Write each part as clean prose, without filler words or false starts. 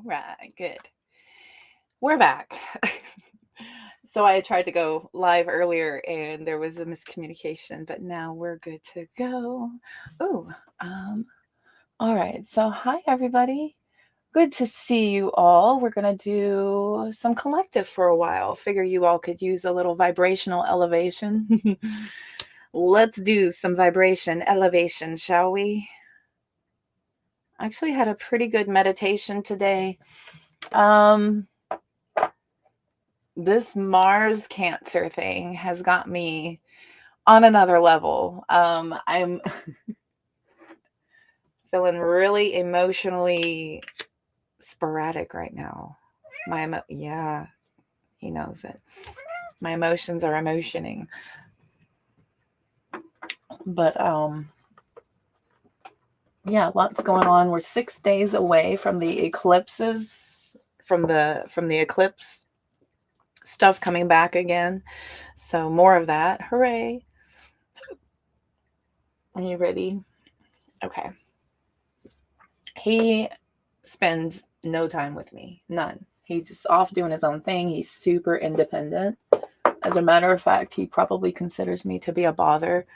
right, good. We're back. So I tried to go live earlier and there was a miscommunication, but now we're good to go. Oh, um, all right. So hi everybody. Good to see you all. We're gonna do some collective for a while. Figure you all could use a little vibrational elevation. Let's do some vibration elevation, shall we? I actually had a pretty good meditation today. This Mars Cancer thing has got me on another level. I'm feeling really emotionally sporadic right now. Yeah, he knows it. My emotions are emotioning. But yeah, lots going on. We're 6 days away from the eclipses, from the eclipse stuff coming back again. So more of that. Hooray. Are you ready? Okay. He spends no time with me. None. He's just off doing his own thing. He's super independent. As a matter of fact, he probably considers me to be a bother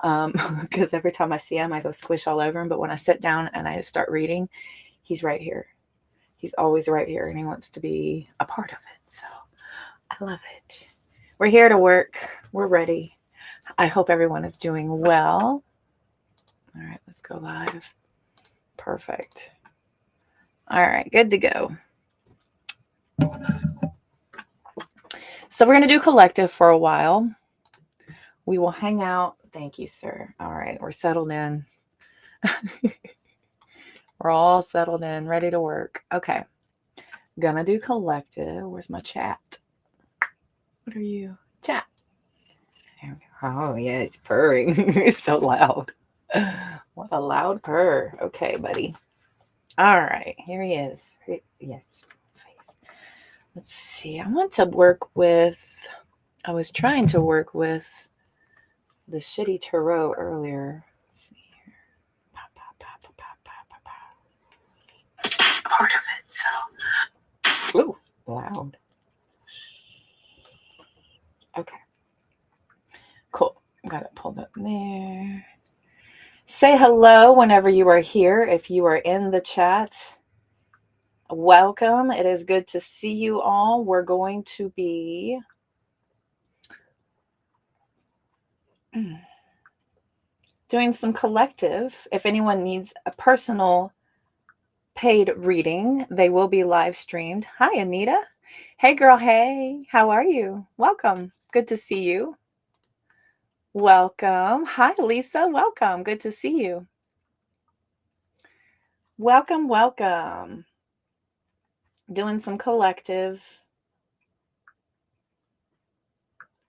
because every time I see him, I go squish all over him. But when I sit down and I start reading, he's right here. He's always right here and he wants to be a part of it. So I love it. We're here to work. We're ready. I hope everyone is doing well. All right, let's go live. Perfect. All right, good to go. So we're going to do collective for a while. We will hang out. Thank you, sir. All right, we're settled in. We're all settled in, ready to work. Okay. Gonna do collective. Where's my chat? What are you? Chat. Oh, yeah, it's purring. It's so loud. What a loud purr. Okay, buddy. All right, here he is. Yes. Let's see. I was trying to work with the shitty tarot earlier. Let's see here. Part of it, so. Ooh, loud. Okay. Cool. Got it pulled up there. Say hello whenever you are here. If you are in the chat, welcome. It is good to see you all. We're going to be doing some collective. If anyone needs a personal paid reading, they will be live streamed. Hi, Anita. Hey, girl. Hey, how are you? Welcome. Good to see you. Welcome. Hi, Lisa. Welcome. Good to see you. Welcome, welcome. Doing some collective.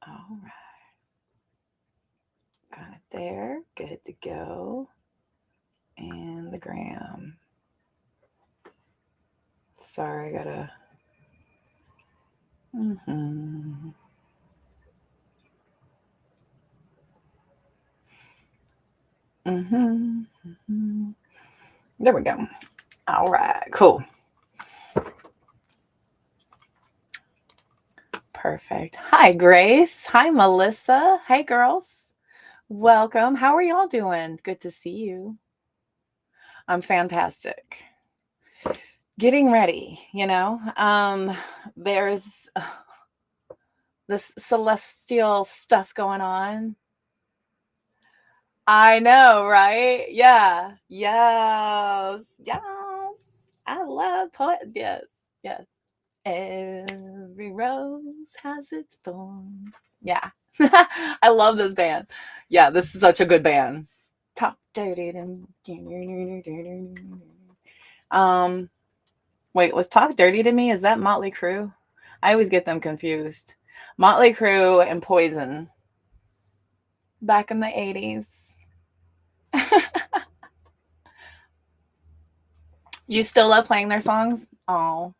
All right. Got it there. Good to go. And the gram. Sorry, I gotta. There we go. All right, cool. Perfect. Hi, Grace. Hi, Melissa. Hey, girls. Welcome. How are y'all doing? Good to see you. I'm fantastic. Getting ready, there's this celestial stuff going on. I know, right? Yeah. Yes. Yes. I love poetry. Yes. Yes. Every rose has its thorns. Yeah. I love this band. Yeah, this is such a good band. Talk dirty. Wait, was Talk Dirty to Me? Is that Motley Crue? I always get them confused. Motley Crue and Poison. Back in the 80s. You still love playing their songs? Oh,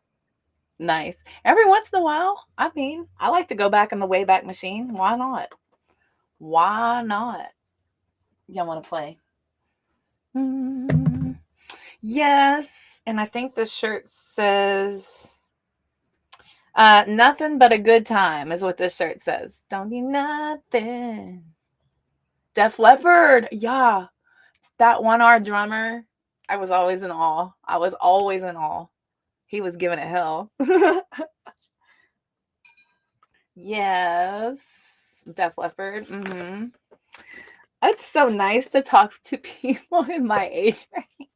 nice. Every once in a while. I mean, I like to go back in the Wayback Machine. Why not? Why not? Y'all want to play? Yes. And I think the shirt says, nothing but a good time is what this shirt says. Don't need nothing. Def Leppard. Yeah. That 1R drummer, I was always in awe. I was always in awe. He was giving it hell. Yes. Def Leppard. Mm-hmm. It's so nice to talk to people in my age range.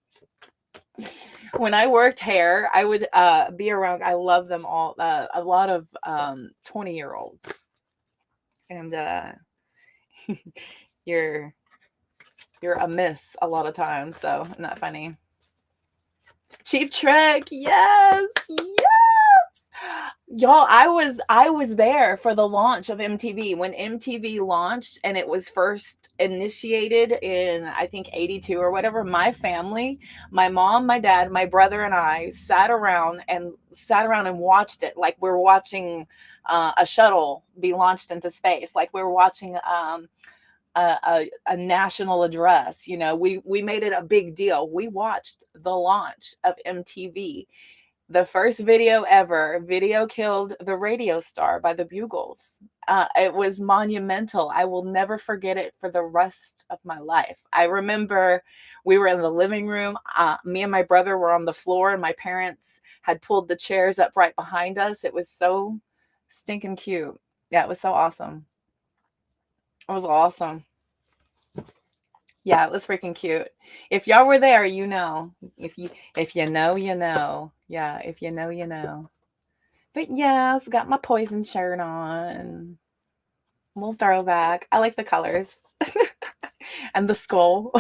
When I worked hair, I would be around, I love them all, a lot of 20-year-olds. And you're a miss a lot of times, so not funny. Cheap Trick, yes, y'all. I was there for the launch of MTV when MTV launched, and it was first initiated in, I think, 82 or whatever. My family, my mom, my dad, my brother, and I sat around and watched it like we're watching a shuttle be launched into space, like we're watching a national address. You know, we made it a big deal. We watched the launch of MTV, the first video ever. Video Killed the Radio Star by the Bugles. It was monumental. I will never forget it for the rest of my life. I remember we were in the living room. Me and my brother were on the floor, and my parents had pulled the chairs up right behind us. It was so stinking cute. Yeah, it was so awesome. It was awesome. Yeah, it was freaking cute. If y'all were there, you know. If you know, you know. Yeah, if you know, you know. But yes, got my Poison shirt on. A little throwback. I like the colors. And the skull.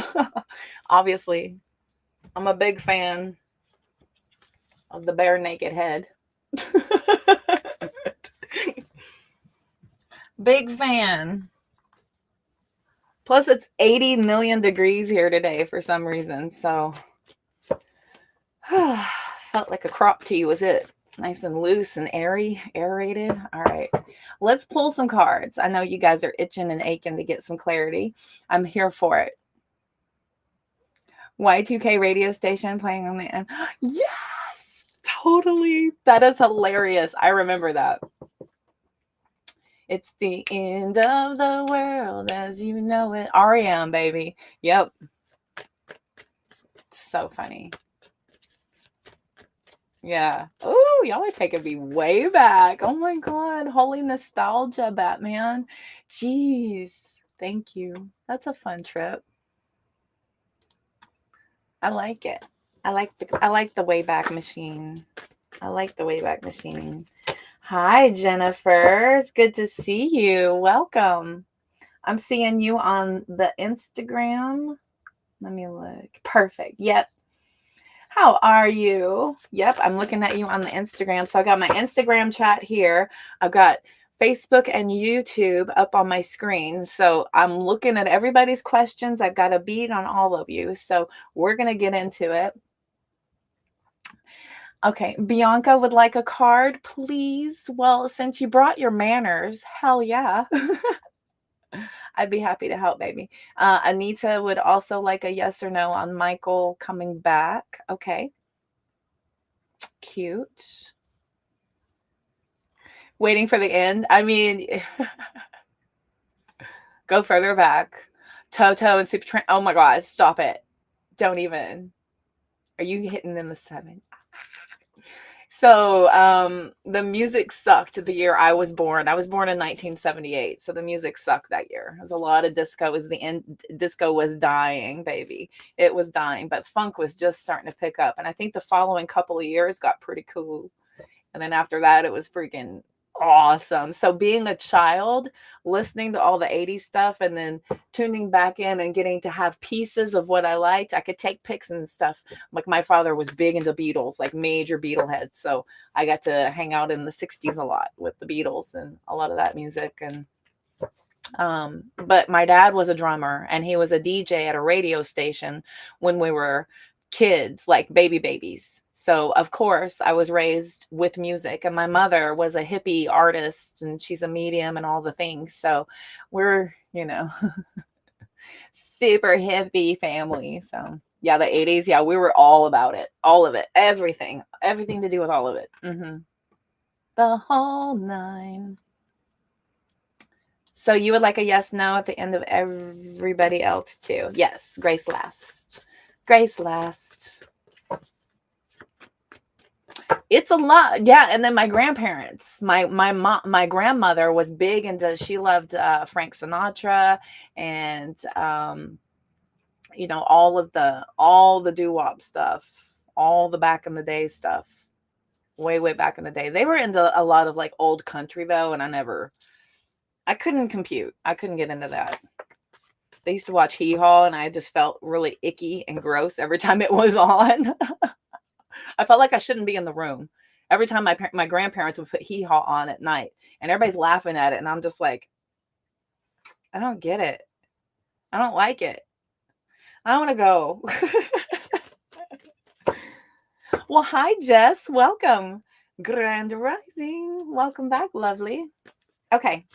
Obviously. I'm a big fan of the bare naked head. Big fan. Plus, it's 80 million degrees here today for some reason. So, felt like a crop tee was it. Nice and loose and airy, aerated. All right, let's pull some cards. I know you guys are itching and aching to get some clarity. I'm here for it. Y2K radio station playing on the end. Yes, totally. That is hilarious. I remember that. It's the end of the world as you know it. REM, baby. Yep. So funny. Yeah. Oh, y'all are taking me way back. Oh my God. Holy nostalgia, Batman. Jeez. Thank you. That's a fun trip. I like it. I like the Wayback Machine. I like the Wayback Machine. Hi, Jennifer. It's good to see you. Welcome. I'm seeing you on the Instagram. Let me look. Perfect. Yep. How are you? Yep, I'm looking at you on the Instagram. So I got my Instagram chat here. I've got Facebook and YouTube up on my screen. So I'm looking at everybody's questions. I've got a beat on all of you. So we're going to get into it. Okay, Bianca would like a card, please. Well, since you brought your manners, hell yeah. I'd be happy to help, baby. Anita would also like a yes or no on Michael coming back. Okay. Cute. Waiting for the end. I mean, go further back. Toto and Super Train. Oh my God, stop it. Don't even. Are you hitting them a 7? So the music sucked the year I was born. I was born in 1978, so the music sucked that year. There was a lot of disco. It was the end. Disco was dying, baby. It was dying, but funk was just starting to pick up. And I think the following couple of years got pretty cool. And then after that, it was freaking awesome. So being a child, listening to all the 80s stuff and then tuning back in and getting to have pieces of what I liked, I could take pics and stuff. Like my father was big into Beatles, like major Beatle heads. So I got to hang out in the 60s a lot with the Beatles and a lot of that music. And but my dad was a drummer and he was a DJ at a radio station when we were kids, like babies. So of course I was raised with music, and my mother was a hippie artist and she's a medium and all the things. So we're, super hippie family. So Yeah, the 80s. Yeah, we were all about it. All of it. Everything. Everything to do with all of it. The whole nine. So you would like a yes, no at the end of everybody else too. Yes, Grace last. Grace last. It's a lot. Yeah, and then my grandparents. My mom, my grandmother was big into, she loved Frank Sinatra and you know, all the doo-wop stuff, all the back in the day stuff. Way back in the day. They were into a lot of like old country though, and I couldn't compute. I couldn't get into that. They used to watch Hee Haw, and I just felt really icky and gross every time it was on. I felt like I shouldn't be in the room. Every time my grandparents would put Hee Haw on at night, and everybody's laughing at it, and I'm just like, I don't get it. I don't like it. I want to go. Well, hi, Jess. Welcome. Grand Rising. Welcome back, lovely. Okay.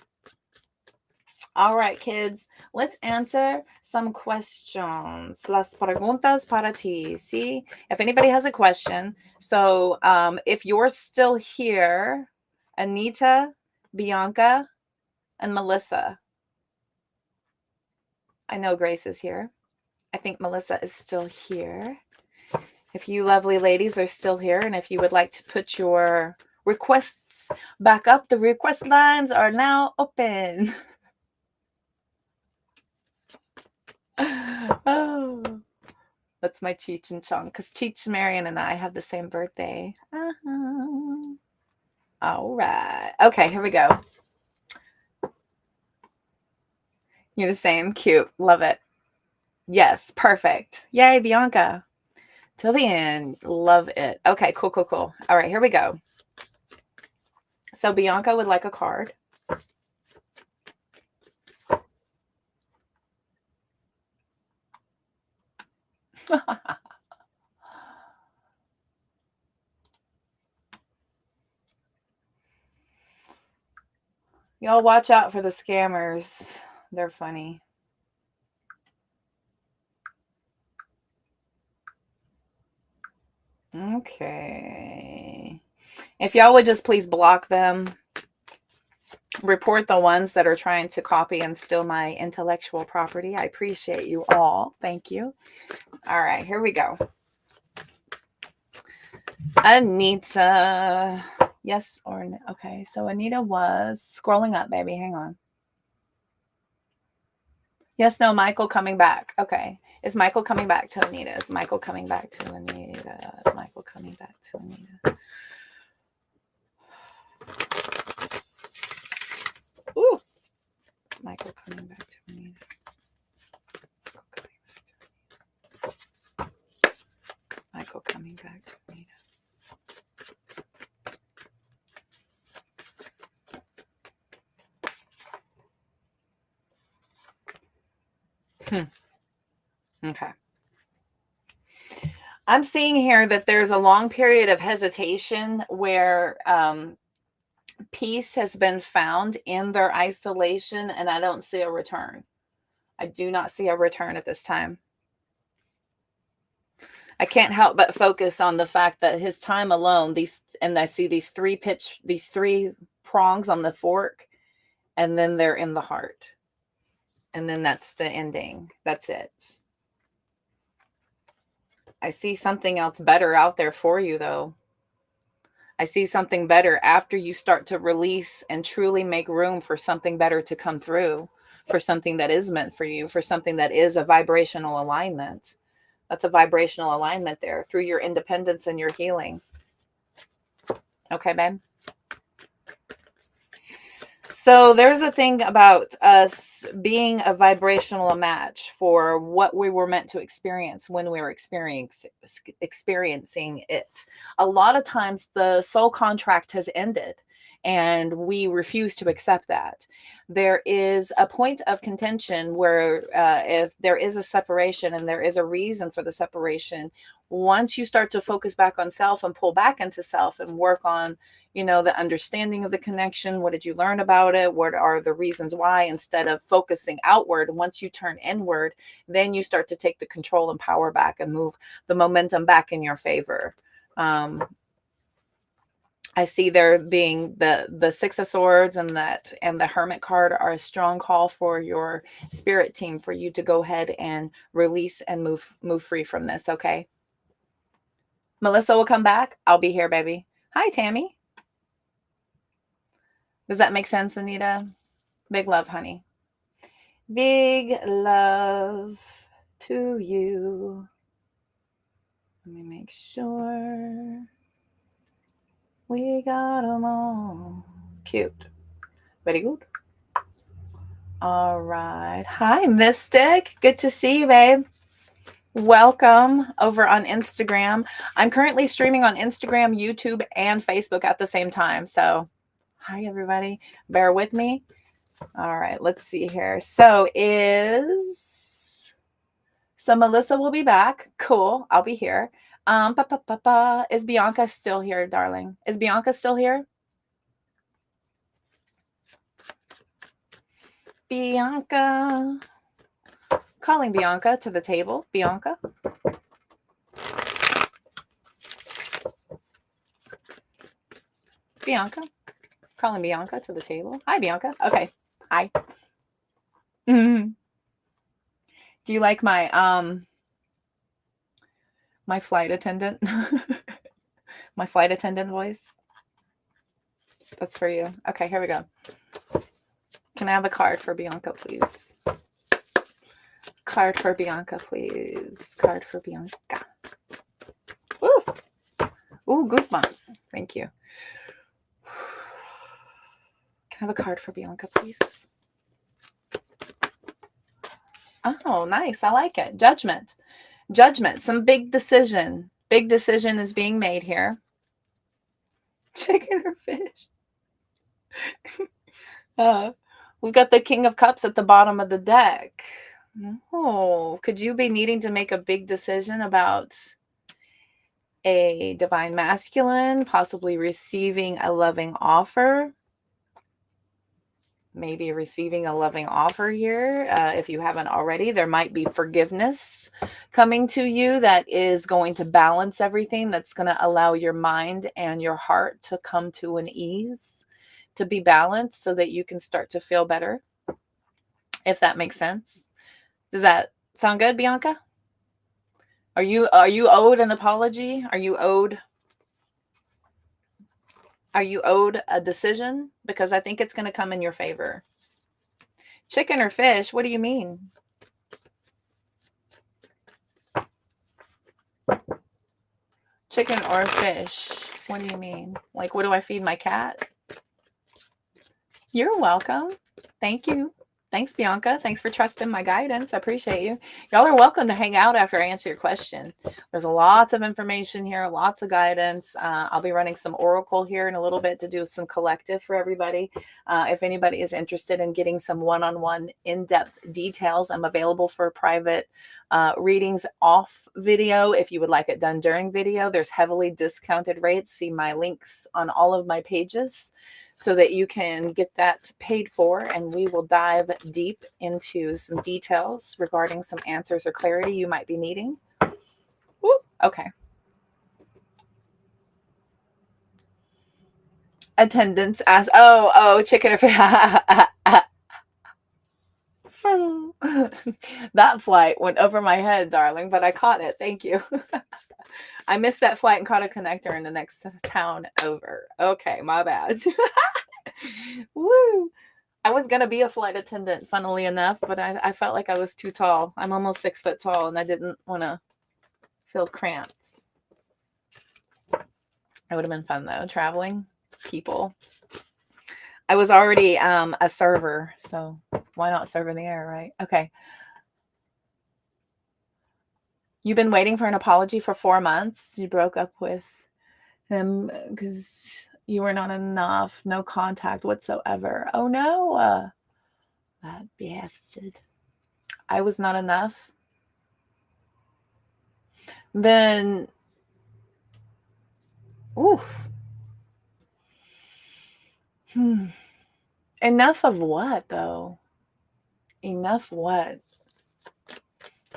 All right, kids. Let's answer some questions. Las preguntas para ti. See if anybody has a question. So if you're still here, Anita, Bianca, and Melissa. I know Grace is here. I think Melissa is still here. If you lovely ladies are still here, and if you would like to put your requests back up, the request lines are now open. Oh, that's my Cheech and Chong, because Cheech, Marion, and I have the same birthday. All right. Okay, here we go. You're the same. Cute. Love it. Yes, perfect. Yay, Bianca. Till the end. Love it. Okay, cool. All right, here we go. So Bianca would like a card. Y'all watch out for the scammers. They're funny. Okay. If y'all would just please block them. Report the ones that are trying to copy and steal my intellectual property. I appreciate you all. Thank you. All right, here we go. Anita. Yes or no? Okay, so Anita was scrolling up, baby. Hang on. Yes, no, Michael coming back. Okay. Is Michael coming back to Anita? Is Michael coming back to Anita? Is Michael coming back to Anita? Ooh. Michael coming back to Anita. Michael coming back to Anita. Okay. I'm seeing here that there's a long period of hesitation where peace has been found in their isolation, and I don't see a return. I do not see a return at this time. I can't help but focus on the fact that his time alone, and I see these three prongs on the fork, and then they're in the heart. And then that's the ending. That's it. I see something else better out there for you, though. I see something better after you start to release and truly make room for something better to come through, for something that is meant for you, for something that is a vibrational alignment. That's a vibrational alignment there through your independence and your healing. Okay, babe? So there's a thing about us being a vibrational match for what we were meant to experience when we were experiencing it. A lot of times the soul contract has ended, and we refuse to accept that. There is a point of contention where if there is a separation and there is a reason for the separation, once you start to focus back on self and pull back into self and work on, the understanding of the connection, what did you learn about it, what are the reasons why, instead of focusing outward, once you turn inward, then you start to take the control and power back and move the momentum back in your favor. I see there being the Six of Swords and the Hermit card are a strong call for your spirit team, for you to go ahead and release and move free from this. Okay. Melissa will come back. I'll be here, baby. Hi, Tammy. Does that make sense, Anita? Big love, honey. Big love to you. Let me make sure we got them all. Cute. Very good. All right. Hi, Mystic. Good to see you, babe. Welcome over on Instagram. I'm currently streaming on Instagram, YouTube, and Facebook at the same time. So, hi, everybody. Bear with me. All right. Let's see here. So Melissa will be back. Cool. I'll be here. Is Bianca still here, darling? Is Bianca still here? Bianca. Calling Bianca to the table. Bianca. Bianca. Calling Bianca to the table. Hi, Bianca. Okay. Hi. Mm-hmm. Do you like my my flight attendant? My flight attendant voice? That's for you. Okay, here we go. Can I have a card for Bianca, please? Card for Bianca, please. Card for Bianca. Ooh. Ooh, goosebumps. Thank you. Can I have a card for Bianca, please? Oh, nice. I like it. Judgment. Judgment. Some big decision. Big decision is being made here. Chicken or fish? We've got the King of Cups at the bottom of the deck. Oh, could you be needing to make a big decision about a divine masculine, possibly receiving a loving offer? Maybe receiving a loving offer here. If you haven't already, there might be forgiveness coming to you that is going to balance everything, that's going to allow your mind and your heart to come to an ease, to be balanced so that you can start to feel better, if that makes sense. Does that sound good, Bianca? Are you owed an apology? Are you owed a decision? Because I think it's going to come in your favor. Chicken or fish? What do you mean? Chicken or fish? What do you mean? Like, what do I feed my cat? You're welcome. Thank you. Thanks, Bianca. Thanks for trusting my guidance. I appreciate you. Y'all are welcome to hang out after I answer your question. There's lots of information here, lots of guidance. I'll be running some oracle here in a little bit to do some collective for everybody. If anybody is interested in getting some one-on-one in-depth details, I'm available for private readings off video. If you would like it done during video, there's heavily discounted rates. See my links on all of my pages so that you can get that paid for, and we will dive deep into some details regarding some answers or clarity you might be needing. Woo, okay. Attendance as chicken or fish. That flight went over my head, darling, but I caught it. Thank you. I missed that flight and caught a connector in the next town over. Okay, my bad. Woo! I was going to be a flight attendant, funnily enough, but I felt like I was too tall. I'm almost 6 foot tall, and I didn't want to feel cramped. It would have been fun, though, traveling people. I was already a server, so why not serve in the air, right? Okay. You've been waiting for an apology for 4 months. You broke up with him because You were not enough. No contact whatsoever. Oh no. That bastard. I was not enough. Then, ooh. Enough of what, though? Enough what?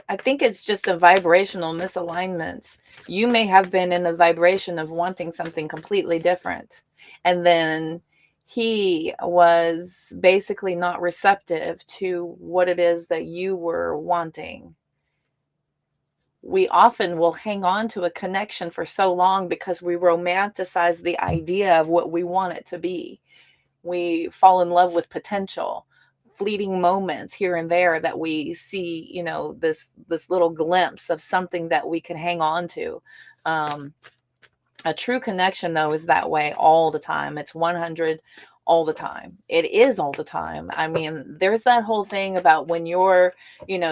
I think it's just a vibrational misalignment. You may have been in a vibration of wanting something completely different. And then he was basically not receptive to what it is that you were wanting. We often will hang on to a connection for so long because we romanticize the idea of what we want it to be. We fall in love with potential, fleeting moments here and there that we see, this little glimpse of something that we can hang on to. A true connection, though, is that way all the time. It's 100 all the time. It is all the time. I mean, there's that whole thing about when you're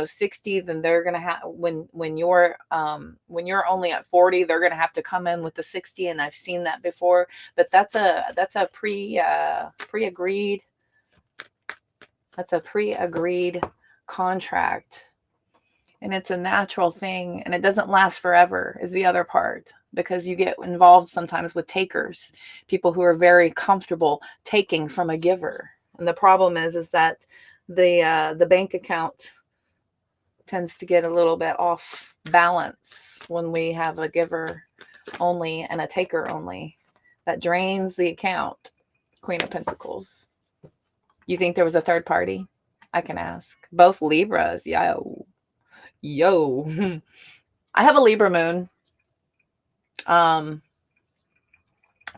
60, then they're gonna have when you're only at 40, they're gonna have to come in with the 60, and I've seen that before. But that's a pre-agreed contract, and it's a natural thing, and it doesn't last forever is the other part, because you get involved sometimes with takers, people who are very comfortable taking from a giver. And the problem is that the bank account tends to get a little bit off balance when we have a giver only and a taker only. That drains the account. Queen of Pentacles. You think there was a third party? I can ask. Both Libras. Yo. I have a Libra moon. But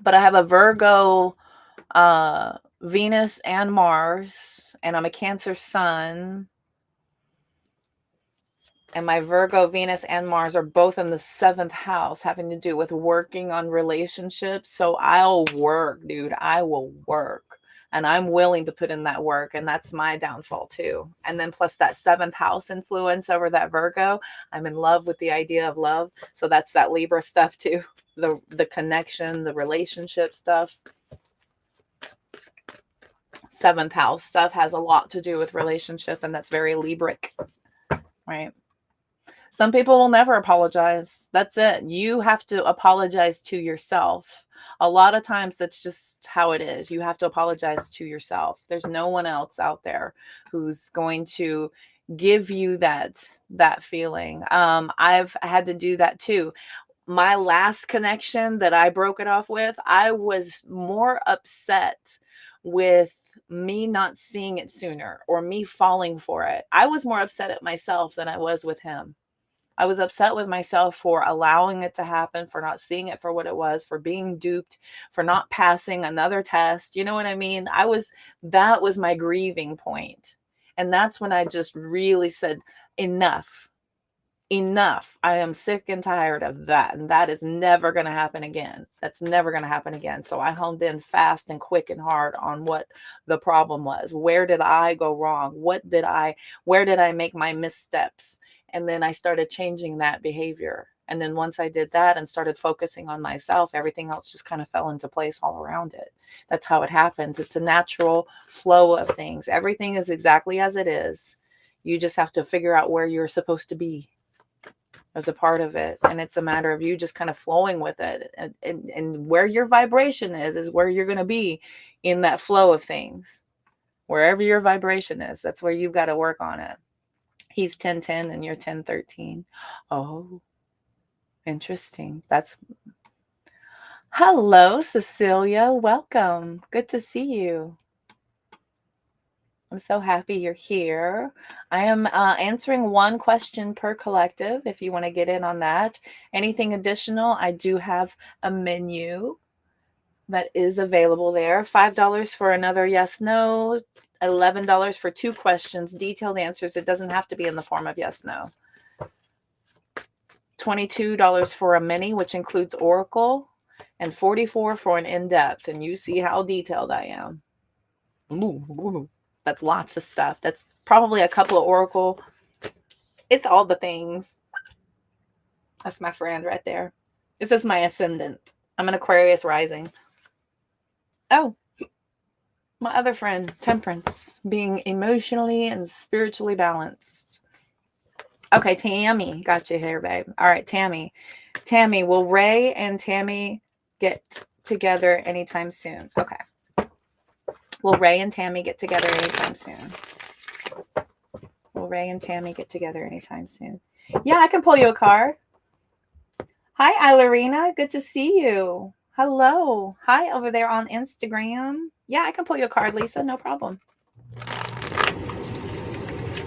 I have a Virgo, Venus and Mars, and I'm a Cancer sun. And my Virgo, Venus, and Mars are both in the 7th house, having to do with working on relationships. So I'll work, dude. I will work. And I'm willing to put in that work. And that's my downfall too. And then plus that 7th house influence over that Virgo. I'm in love with the idea of love. So that's that Libra stuff too. The connection, the relationship stuff. 7th house stuff has a lot to do with relationship. And that's very Libric, right? Some people will never apologize. That's it. You have to apologize to yourself. A lot of times that's just how it is. You have to apologize to yourself. There's no one else out there who's going to give you that feeling. I've had to do that too. My last connection that I broke it off with, I was more upset with me not seeing it sooner or me falling for it. I was more upset at myself than I was with him. I was upset with myself for allowing it to happen, for not seeing it for what it was, for being duped, for not passing another test. You know what I mean? That was my grieving point. And that's when I just really said, enough. I am sick and tired of that. And that is never going to happen again. That's never going to happen again. So I honed in fast and quick and hard on what the problem was. Where did I go wrong? Where did I make my missteps? And then I started changing that behavior. And then once I did that and started focusing on myself, everything else just kind of fell into place all around it. That's how it happens. It's a natural flow of things. Everything is exactly as it is. You just have to figure out where you're supposed to be as a part of it. And it's a matter of you just kind of flowing with it. And where your vibration is where you're going to be in that flow of things. Wherever your vibration is, that's where you've got to work on it. He's 1010 and you're 1013. Oh, interesting. Hello, Cecilia. Welcome. Good to see you. I'm so happy you're here. I am answering one question per collective if you want to get in on that. Anything additional, I do have a menu that is available there. $5 for another yes, no. $11 for 2 questions, detailed answers. It doesn't have to be in the form of yes, no. $22 for a mini, which includes Oracle, and $44 for an in-depth. And you see how detailed I am. Ooh. That's lots of stuff. That's probably a couple of Oracle. It's all the things. That's my friend right there. This is my ascendant. I'm an Aquarius rising. Oh, my other friend, Temperance, being emotionally and spiritually balanced. Okay, Tammy, got you here, babe. All right, Tammy. Tammy, will Ray and Tammy get together anytime soon? Okay. Will Ray and Tammy get together anytime soon? Will Ray and Tammy get together anytime soon? Yeah, I can pull you a card. Hi, Ilarina. Good to see you. Hello. Hi over there on Instagram. Yeah, I can pull you a card, Lisa. No problem.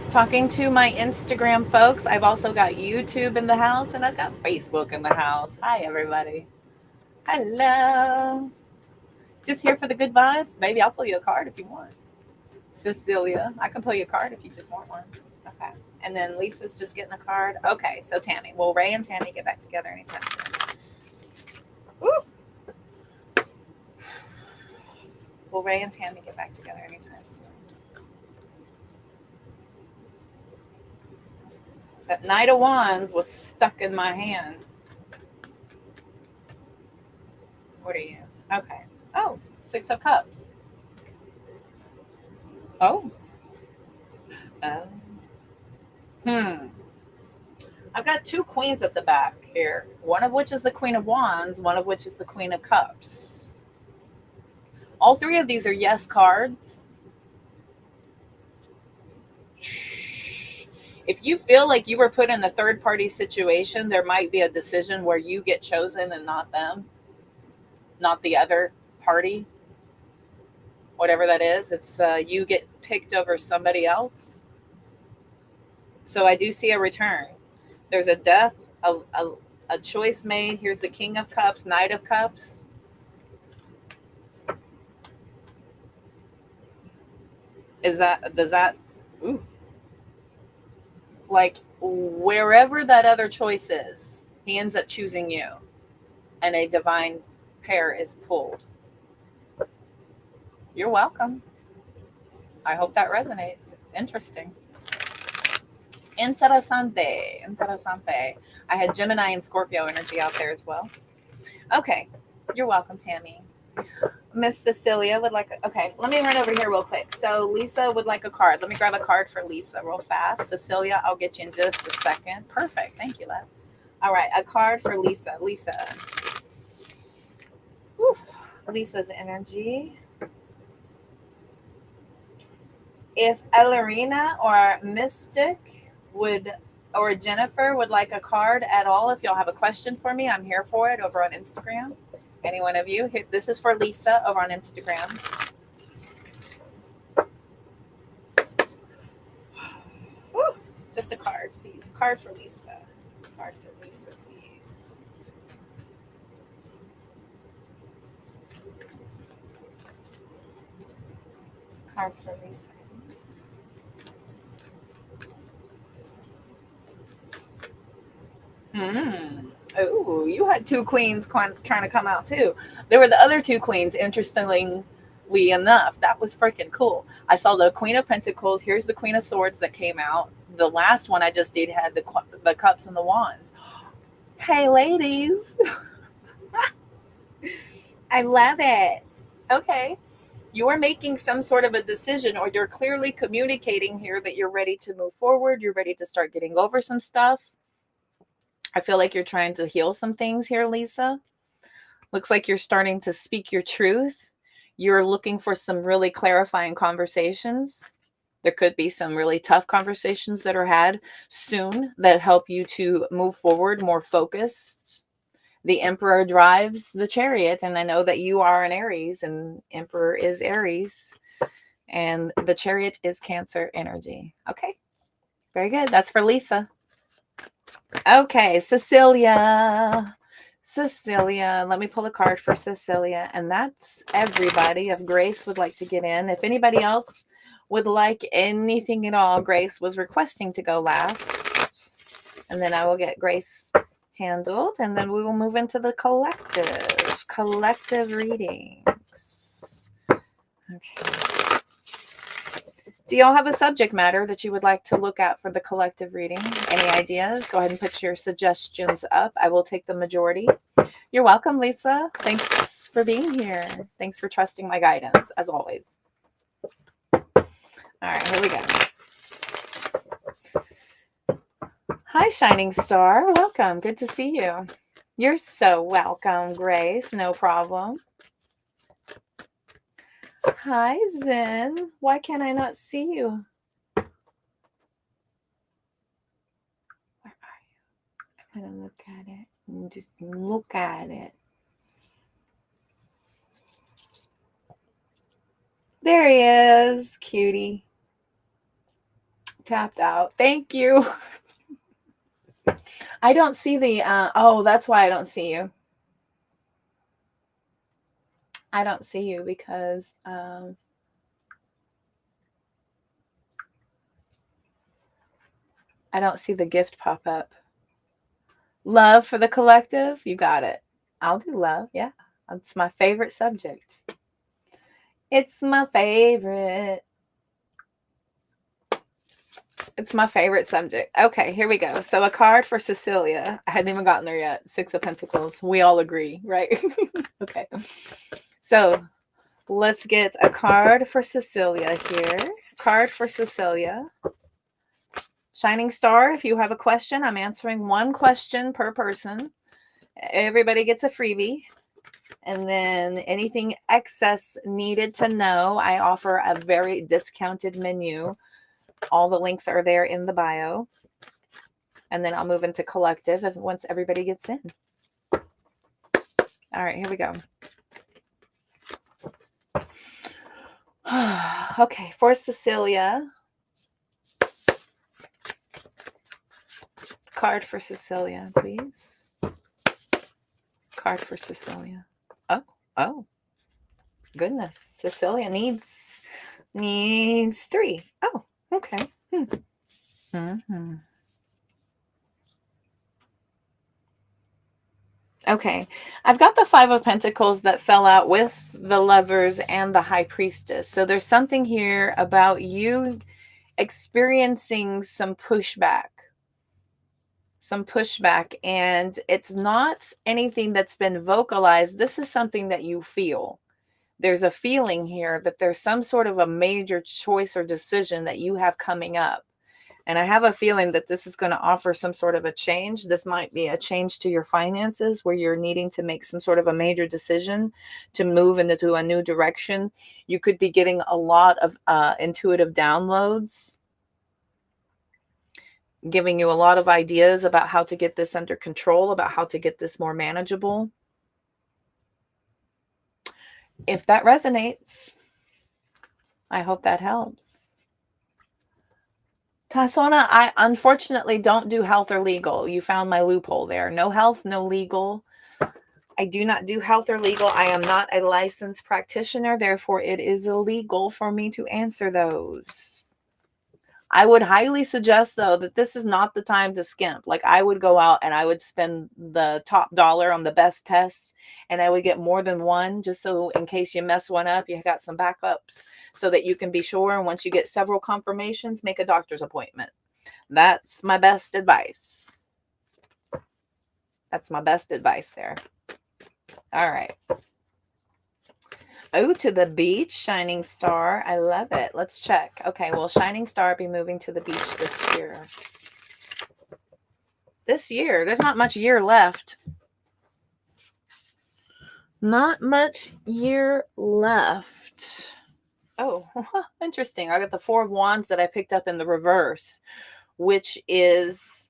Talking to my Instagram folks. I've also got YouTube in the house and I've got Facebook in the house. Hi, everybody. Hello. Just here for the good vibes? Maybe I'll pull you a card if you want. Cecilia, I can pull you a card if you just want one. Okay. And then Lisa's just getting a card. Okay, so Tammy. Will Ray and Tammy get back together anytime soon? Ooh. Will Ray and Tammy get back together anytime soon? That Knight of Wands was stuck in my hand. What are you? Okay. Oh, Six of Cups. Oh. I've got two queens at the back here. One of which is the Queen of Wands, one of which is the Queen of Cups. All three of these are yes cards. If you feel like you were put in a third party situation, there might be a decision where you get chosen and not them, not the other party. Whatever that is, it's you get picked over somebody else. So I do see a return. There's a death, a choice made. Here's the King of Cups, Knight of Cups. Does that, ooh, like wherever that other choice is, he ends up choosing you and a divine pair is pulled. You're welcome. I hope that resonates. Interesting. Interesante. Interesante. I had Gemini and Scorpio energy out there as well. Okay. You're welcome, Tammy. Miss Cecilia would like okay, let me run over here real quick. So Lisa would like a card. Let me grab a card for Lisa real fast. Cecilia, I'll get you in just a second. Perfect. Thank you, love. All right, a card for Lisa. Lisa. Whew. Lisa's energy. If Ellerina or Mystic would or Jennifer would like a card at all, if y'all have a question for me, I'm here for it over on Instagram. Any one of you? This is for Lisa over on Instagram. Woo. Just a card, please. Card for Lisa. Card for Lisa, please. Card for Lisa. Oh, you had two queens trying to come out too. There were the other two queens, interestingly enough. That was freaking cool. I saw the Queen of Pentacles. Here's the Queen of Swords that came out. The last one I just did had the Cups and the Wands. Hey, ladies. I love it. Okay. You are making some sort of a decision, or you're clearly communicating here that you're ready to move forward. You're ready to start getting over some stuff. I feel like you're trying to heal some things here, Lisa. Looks like you're starting to speak your truth. You're looking for some really clarifying conversations. There could be some really tough conversations that are had soon that help you to move forward more focused. The Emperor drives the chariot, and I know that you are an Aries, and Emperor is Aries, and the chariot is Cancer energy. Okay, very good. That's for Lisa. Okay, Cecilia. Cecilia, let me pull a card for Cecilia, and that's everybody. If Grace would like to get in, if anybody else would like anything at all, Grace was requesting to go last, and then I will get Grace handled, and then we will move into the collective readings. Okay. Do y'all have a subject matter that you would like to look at for the collective reading? Any ideas? Go ahead and put your suggestions up. I will take the majority. You're welcome, Lisa. Thanks for being here. Thanks for trusting my guidance, as always. All right, here we go. Hi, Shining Star. Welcome. Good to see you. You're so welcome, Grace. No problem. Hi, Zen. Why can't I not see you? Where are you? I'm going to look at it. Just look at it. There he is. Cutie. Tapped out. Thank you. I don't see the, oh, that's why I don't see you. I don't see you because I don't see the gift pop up. Love for the collective? You got it. I'll do love. Yeah. It's my favorite subject. It's my favorite. It's my favorite subject. Okay, here we go. So a card for Cecilia. I hadn't even gotten there yet. 6 of Pentacles. We all agree, right? Okay. So let's get a card for Cecilia here. Card for Cecilia. Shining Star, if you have a question, I'm answering one question per person. Everybody gets a freebie. And then anything excess needed to know, I offer a very discounted menu. All the links are there in the bio. And then I'll move into collective once everybody gets in. All right, here we go. Okay, for Cecilia. Card for Cecilia, please. Card for Cecilia. Oh. Goodness. Cecilia needs 3. Oh, okay. Mm-hmm. Okay, I've got the 5 of Pentacles that fell out with the Lovers and the High Priestess. So there's something here about you experiencing some pushback. And it's not anything that's been vocalized. This is something that you feel. There's a feeling here that there's some sort of a major choice or decision that you have coming up. And I have a feeling that this is going to offer some sort of a change. This might be a change to your finances where you're needing to make some sort of a major decision to move into a new direction. You could be getting a lot of intuitive downloads, giving you a lot of ideas about how to get this under control, about how to get this more manageable. If that resonates, I hope that helps. Tasona, I unfortunately don't do health or legal. You found my loophole there. No health, no legal. I do not do health or legal. I am not a licensed practitioner. Therefore, it is illegal for me to answer those. I would highly suggest, though, that this is not the time to skimp. Like, I would go out and I would spend the top dollar on the best test, and I would get more than one, just so in case you mess one up, you got some backups so that you can be sure. And once you get several confirmations, make a doctor's appointment. That's my best advice. That's my best advice there. All right. Oh, to the beach, Shining Star. I love it. Let's check. Okay, will Shining Star be moving to the beach this year? This year? There's not much year left. Not much year left. Oh, interesting. I got the 4 of Wands that I picked up in the reverse, which is...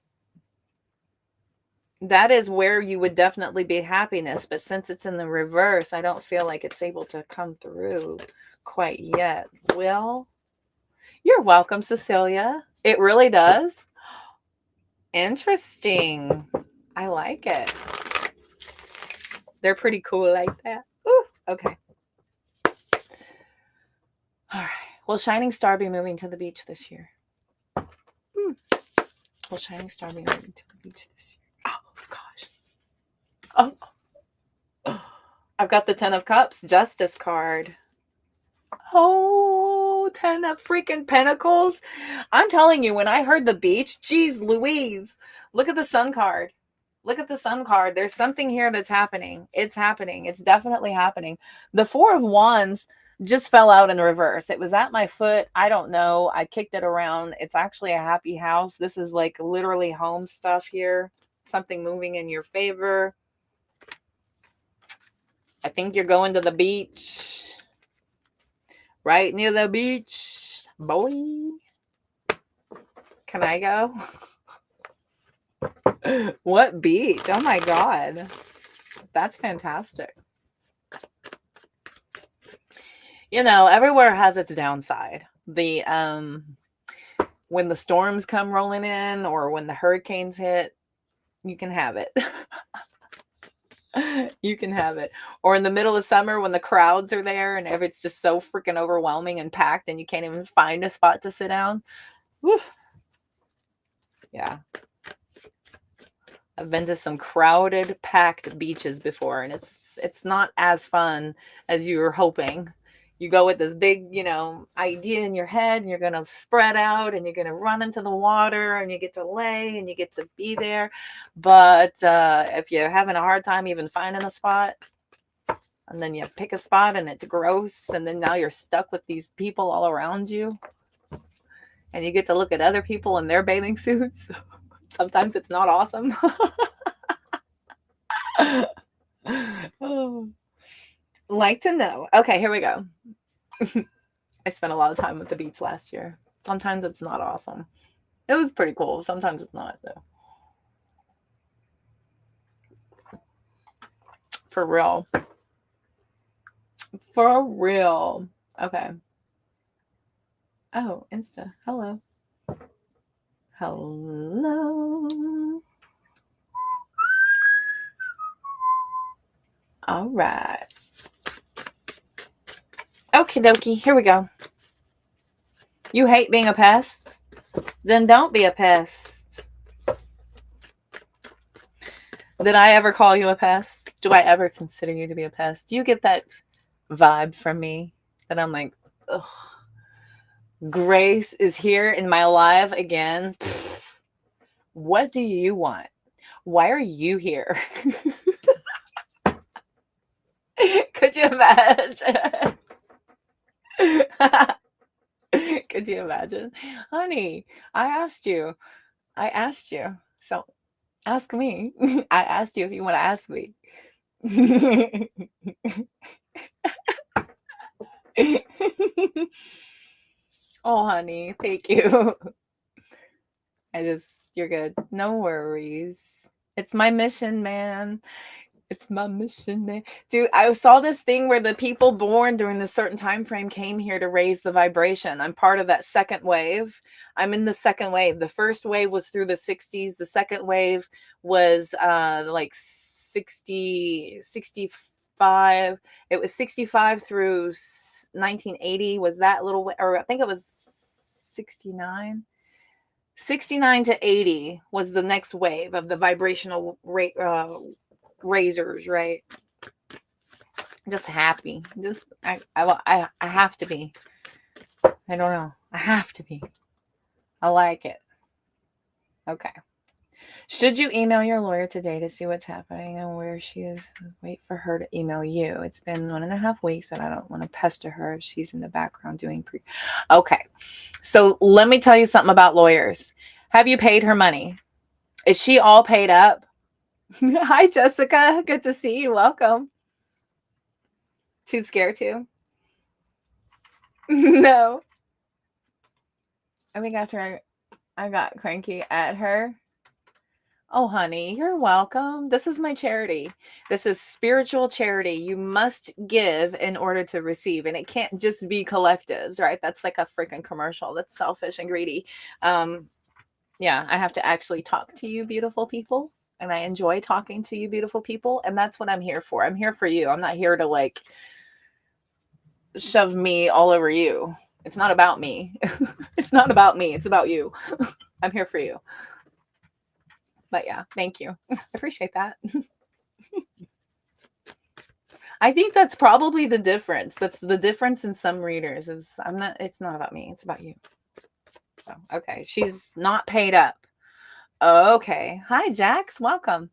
that is where you would definitely be happiness. But since it's in the reverse, I don't feel like it's able to come through quite yet. Well, you're welcome, Cecilia. It really does. Interesting. I like it. They're pretty cool like that. Ooh, okay. All right. Will Shining Star be moving to the beach this year? Will Shining Star be moving to the beach this year? Oh, gosh. Oh, I've got the 10 of Cups, Justice card. Oh, 10 of freaking pentacles. I'm telling you, when I heard the beach, geez Louise, look at the sun card. Look at the sun card. There's something here that's happening. It's happening. It's definitely happening. The 4 of Wands just fell out in reverse. It was at my foot. I don't know. I kicked it around. It's actually a happy house. This is like literally home stuff here. Something moving in your favor. I think you're going to the beach. Right near the beach. Boy. Can I go? What beach? Oh my God. That's fantastic. You know, everywhere has its downside. The when the storms come rolling in or when the hurricanes hit, you can have it. You can have it. Or in the middle of summer when the crowds are there and it's just so freaking overwhelming and packed and you can't even find a spot to sit down. Whew. Yeah. I've been to some crowded, packed beaches before, and it's not as fun as you were hoping. You go with this big, you know, idea in your head, and you're going to spread out, and you're going to run into the water, and you get to lay, and you get to be there. But if you're having a hard time even finding a spot, and then you pick a spot, and it's gross, and then now you're stuck with these people all around you, and you get to look at other people in their bathing suits. Sometimes it's not awesome. Oh. Like to know. Okay, here we go. I spent a lot of time at the beach last year. Sometimes it's not awesome. It was pretty cool. Sometimes it's not, though. For real. For real. Okay. Oh, Insta. Hello. Hello. All right. Okie dokie. Here we go. You hate being a pest? Then don't be a pest. Did I ever call you a pest? Do I ever consider you to be a pest? Do you get that vibe from me? That I'm like, ugh. Grace is here in my life again. Pfft. What do you want? Why are you here? Could you imagine? Could you imagine? Honey, I asked you. So ask me. I asked you if you want to ask me. Oh, honey, thank you. You're good. No worries. It's my mission, man. It's my mission, man. Dude, I saw this thing where the people born during this certain time frame came here to raise the vibration. I'm part of that second wave. I'm in the second wave. The first wave was through the 60s. The second wave was like 60, 65. It was 65 through 1980 was that little, or I think it was 69. 69 to 80 was the next wave of the vibrational razors, right? Just happy. Just I have to be. I don't know. I have to be. I like it. Okay. Should you email your lawyer today to see what's happening and where she is? Wait for her to email you. It's been 1.5 weeks, but I don't want to pester her. She's in the background doing Okay. So let me tell you something about lawyers. Have you paid her money? Is she all paid up? Hi, Jessica. Good to see you. Welcome. Too scared to? No. I think after I got cranky at her. Oh, honey, you're welcome. This is my charity. This is spiritual charity. You must give in order to receive. And it can't just be collectives, right? That's like a freaking commercial. That's selfish and greedy. Yeah, I have to actually talk to you, beautiful people. And I enjoy talking to you, beautiful people. And that's what I'm here for. I'm here for you. I'm not here to like shove me all over you. It's not about me. It's not about me. It's about you. I'm here for you. But yeah, thank you. I appreciate that. I think that's probably the difference. That's the difference in some readers is it's not about me. It's about you. So, okay. She's not paid up. Okay. Hi, Jax. Welcome.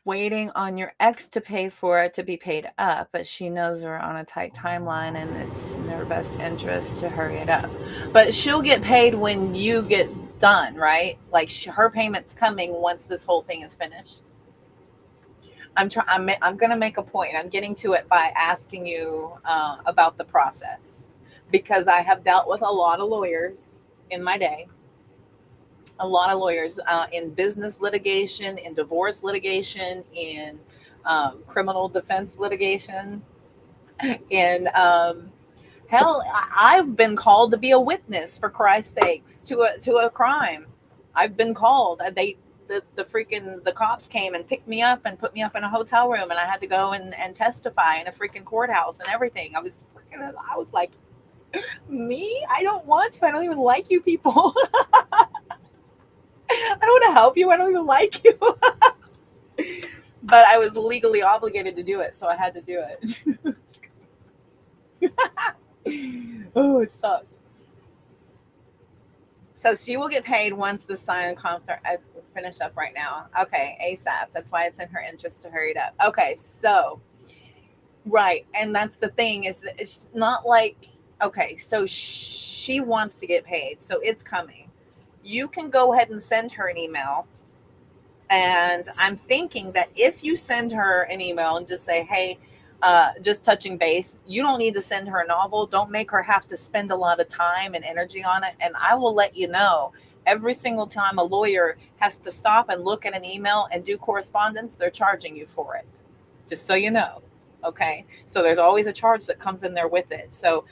Waiting on your ex to pay for it to be paid up, but she knows we're on a tight timeline and it's in her best interest to hurry it up. But she'll get paid when you get done, right? Like her payment's coming once this whole thing is finished. I'm going to make a point. I'm getting to it by asking you about the process because I have dealt with a lot of lawyers in my day. A lot of lawyers in business litigation, in divorce litigation, in criminal defense litigation, in hell, I've been called to be a witness for Christ's sakes to a crime. I've been called. The cops came and picked me up and put me up in a hotel room, and I had to go and testify in a freaking courthouse and everything. I was like, me? I don't want to. I don't even like you people. I don't want to help you. I don't even like you. But I was legally obligated to do it, so I had to do it. Oh, it sucked. So she will get paid once the sign contract. I finish up right now. Okay, ASAP. That's why it's in her interest to hurry it up. Okay, so right, and that's the thing is that it's not like okay. So she wants to get paid, so it's coming. You can go ahead and send her an email. And I'm thinking that if you send her an email and just say, hey, just touching base, you don't need to send her a novel. Don't make her have to spend a lot of time and energy on it. And I will let you know every single time a lawyer has to stop and look at an email and do correspondence, they're charging you for it. Just so you know. Okay. So there's always a charge that comes in there with it. So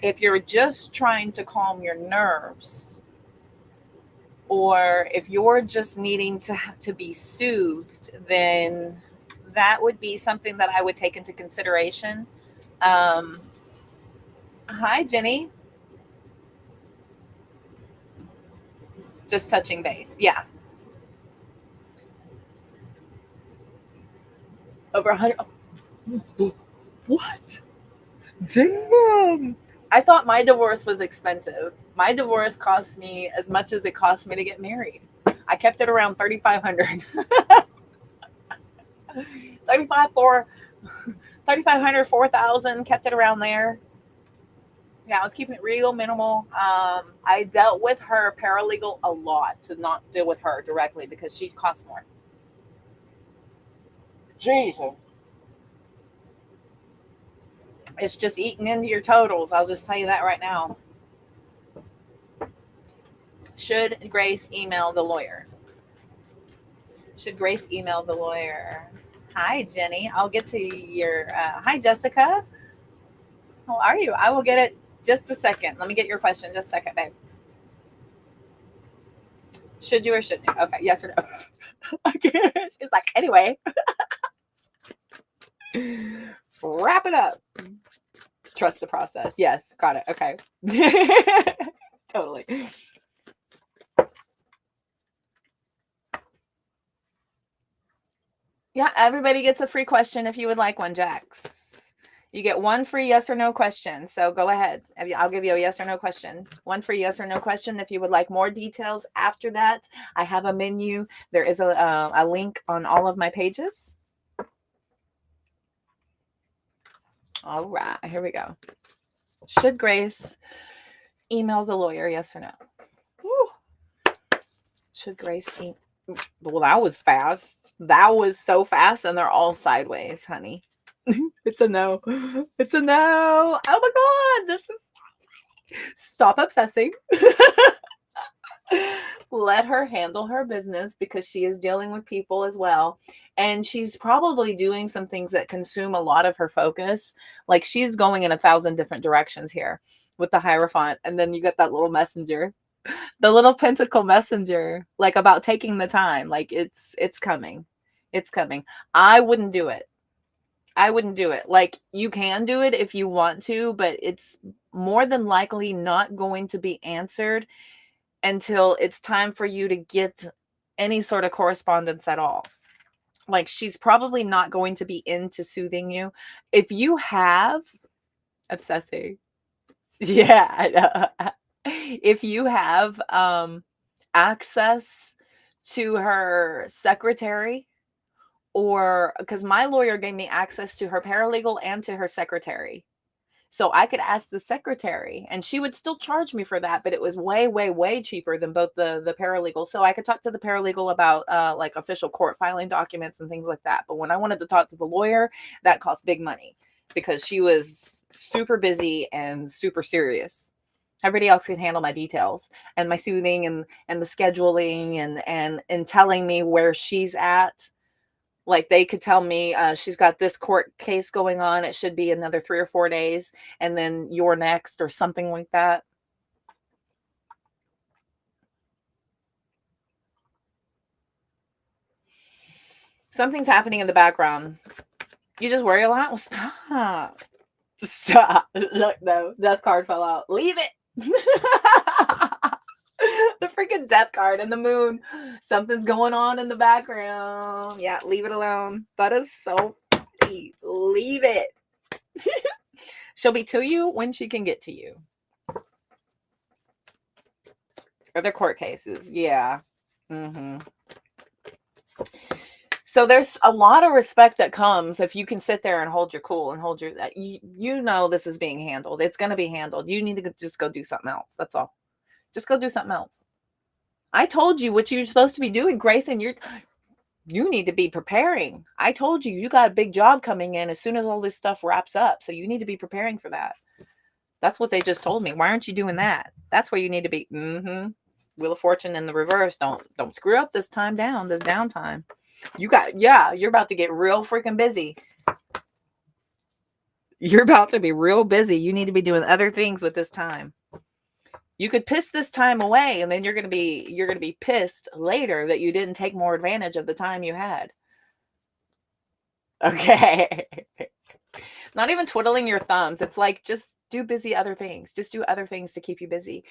if you're just trying to calm your nerves, or if you're just needing to be soothed, then that would be something that I would take into consideration. Hi, Jenny. Just touching base. Yeah. Over 100. What? Damn. I thought my divorce was expensive. My divorce cost me as much as it cost me to get married. I kept it around 3,500. 3,500, 4,000, kept it around there. Yeah, I was keeping it real minimal. I dealt with her paralegal a lot to not deal with her directly because she costs more. Jesus. It's just eating into your totals. I'll just tell you that right now. Should Grace email the lawyer? Should Grace email the lawyer? Hi, Jenny. I'll get to your. Hi, Jessica. How are you? I will get it just a second. Let me get your question. Just a second, babe. Should you or shouldn't you? Okay, yes or no? Okay. She's like, anyway. Wrap it up. Trust the process. Yes, got it. Okay. Totally. Yeah, everybody gets a free question if you would like one, Jax. You get one free yes or no question. So go ahead. I'll give you a yes or no question. One free yes or no question. If you would like more details after that, I have a menu. There is a link on all of my pages. All right, here we go. Should Grace email the lawyer, yes or no? Woo. Should Grace email? Well, that was fast. That was so fast, and they're all sideways, honey. It's a no. It's a no. Oh my God. This is stop obsessing. Let her handle her business because she is dealing with people as well. And she's probably doing some things that consume a lot of her focus. Like she's going in 1,000 different directions here with the Hierophant. And then you get that little messenger, the little pentacle messenger, like about taking the time. Like it's coming. It's coming. I wouldn't do it. I wouldn't do it. Like you can do it if you want to, but it's more than likely not going to be answered until it's time for you to get any sort of correspondence at all. Like, she's probably not going to be into soothing you. If you have obsessing, yeah, I know. If you have access to her secretary, or because my lawyer gave me access to her paralegal and to her secretary. So I could ask the secretary and she would still charge me for that, but it was way, way, way cheaper than both the paralegal. So I could talk to the paralegal about like official court filing documents and things like that. But when I wanted to talk to the lawyer, that cost big money because she was super busy and super serious. Everybody else can handle my details and my soothing and the scheduling and telling me where she's at. Like, they could tell me she's got this court case going on. It should be another 3 or 4 days, and then you're next or something like that. Something's happening in the background. You just worry a lot? Well, stop. Stop. Look, no, death card fell out. Leave it. The freaking death card and the moon. Something's going on in the background. Yeah, leave it alone. That is so funny. Leave it. She'll be to you when she can get to you. Other court cases. Yeah. So there's a lot of respect that comes if you can sit there and hold your cool and hold your, you know, this is being handled. It's going to be handled. You need to just go do something else. That's all. Just go do something else. I told you what you're supposed to be doing, Grace, and you need to be preparing. I told you, you got a big job coming in as soon as all this stuff wraps up. So you need to be preparing for that. That's what they just told me. Why aren't you doing that? That's where you need to be. Wheel of Fortune in the reverse. Don't screw up this downtime. You're about to get real freaking busy. You're about to be real busy. You need to be doing other things with this time. You could piss this time away, and then you're gonna be pissed later that you didn't take more advantage of the time you had. Okay. Not even twiddling your thumbs. It's like, just do busy other things. Just do other things to keep you busy.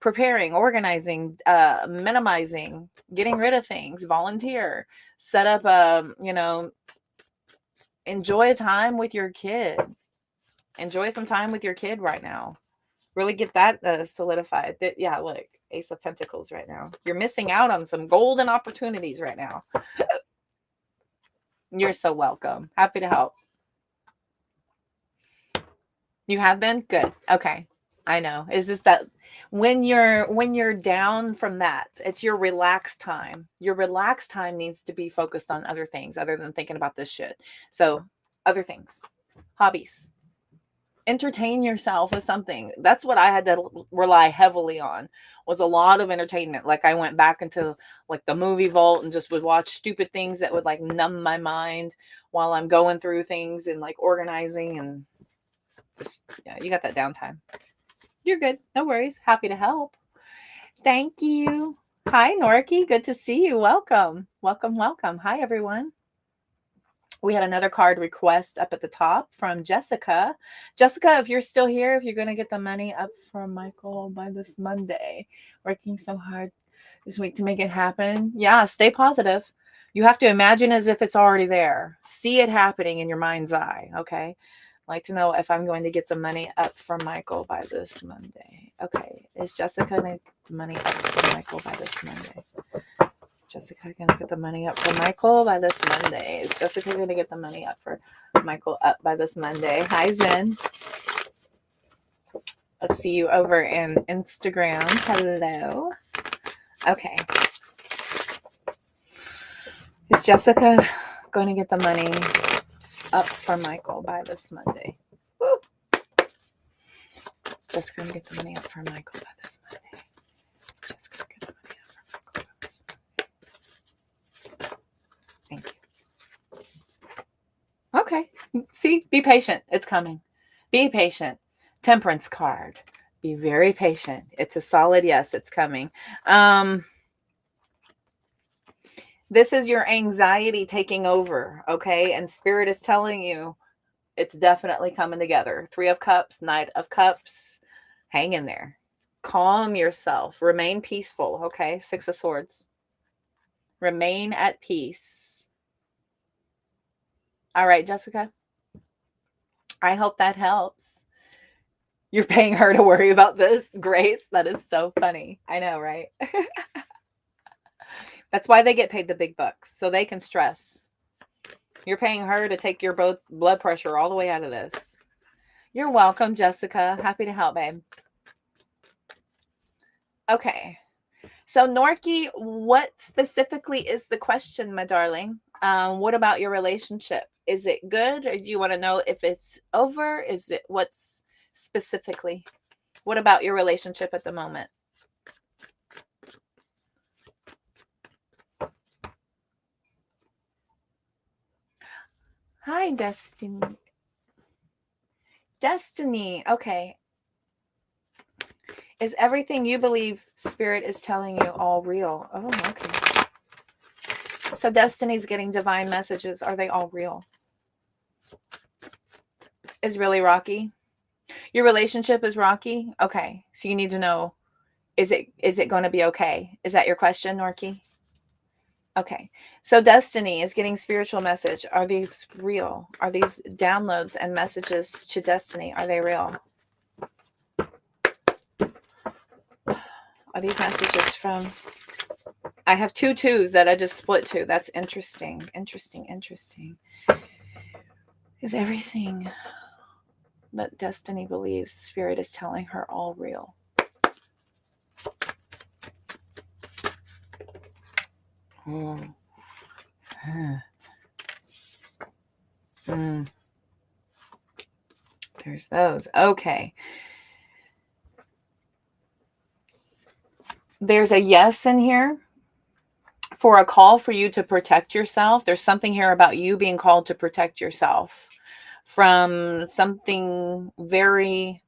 Preparing, organizing, minimizing, getting rid of things, volunteer, set up, enjoy a time with your kid. Enjoy some time with your kid right now. Really get that solidified. Yeah, look, Ace of Pentacles right now. You're missing out on some golden opportunities right now. You're so welcome. Happy to help. You have been? Good. Okay. I know. It's just that when you're down from that, it's your relaxed time. Your relaxed time needs to be focused on other things other than thinking about this shit. So, other things. Hobbies. Entertain yourself with something. That's what I had to rely heavily on, was a lot of entertainment. Like, I went back into like the movie vault and just would watch stupid things that would like numb my mind while I'm going through things and like organizing, and just, yeah, you got that downtime. You're good. No worries. Happy to help. Thank you. Hi, Norky. Good to see you. Welcome. Welcome, welcome. Hi, everyone. We had another card request up at the top from Jessica. Jessica, if you're still here, if you're going to get the money up for Michael by this Monday, working so hard this week to make it happen. Yeah, stay positive. You have to imagine as if it's already there. See it happening in your mind's eye. Okay. I'd like to know if I'm going to get the money up for Michael by this Monday. Okay. Is Jessica going to get the money up for Michael by this Monday? Jessica going to get the money up for Michael by this Monday? Is Jessica going to get the money up for Michael up by this Monday? Hi, Zen. Let's see you over in Instagram. Hello. Okay. Is Jessica going to get the money up for Michael by this Monday? Woo. Jessica going to get the money up for Michael by this Monday. Is Jessica going to get the money up for Michael by this Monday? Thank you. Okay. See, be patient. It's coming. Be patient. Temperance card. Be very patient. It's a solid yes. It's coming. This is your anxiety taking over. Okay. And Spirit is telling you it's definitely coming together. 3 of Cups, Knight of Cups. Hang in there. Calm yourself. Remain peaceful. Okay. 6 of Swords. Remain at peace. All right, Jessica. I hope that helps. You're paying her to worry about this, Grace. That is so funny. I know, right? That's why they get paid the big bucks, so they can stress. You're paying her to take your blood pressure all the way out of this. You're welcome, Jessica. Happy to help, babe. Okay. So, Norky, what specifically is the question, my darling? What about your relationship? Is it good, or do you want to know if it's over? Is it what's specifically? What about your relationship at the moment? Hi, Destiny. Destiny. Okay. Is everything you believe Spirit is telling you all real? Oh, okay. So Destiny's getting divine messages. Are they all real? Is really rocky? Your relationship is rocky? Okay. So you need to know, is it going to be okay? Is that your question, Norky? Okay. So Destiny is getting spiritual message. Are these real? Are these downloads and messages to Destiny? Are they real? Are these messages from... I have 2 2s that I just split 2. That's interesting. Interesting. Is everything that Destiny believes Spirit is telling her all real? Mm. There's those. Okay. There's a yes in here for a call for you to protect yourself. There's something here about you being called to protect yourself from something very,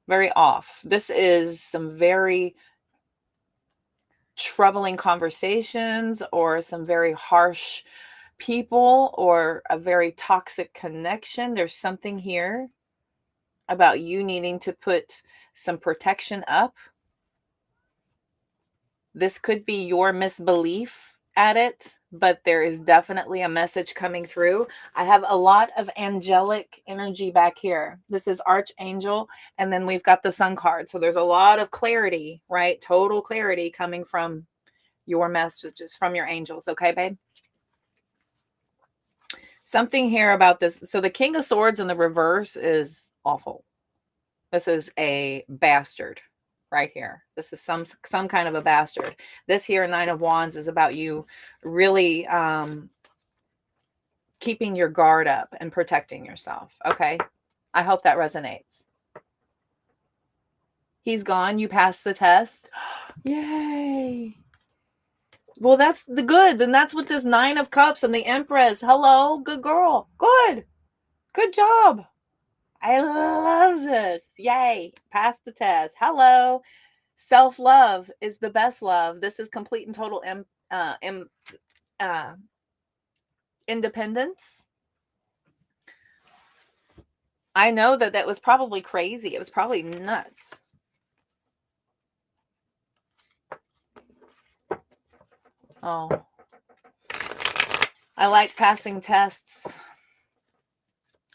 very off. This is some very troubling conversations or some very harsh people or a very toxic connection. There's something here about you needing to put some protection up. This could be your misbelief at it, but there is definitely a message coming through. I have a lot of angelic energy back here. This is Archangel, and then we've got the Sun card. So there's a lot of clarity, right? Total clarity coming from your messages, from your angels. Okay, babe? Something here about this. So the King of Swords in the reverse is awful. This is a bastard right here. This is some kind of a bastard. This here, 9 of Wands, is about you really keeping your guard up and protecting yourself. Okay. I hope that resonates. He's gone. You passed the test. Yay. Well, that's the good. Then that's what this 9 of Cups and the Empress. Hello. Good girl. Good. Good job. I love this. Yay. Pass the test. Hello. Self-love is the best love. This is complete and total independence. I know that was probably crazy. It was probably nuts. Oh. I like passing tests.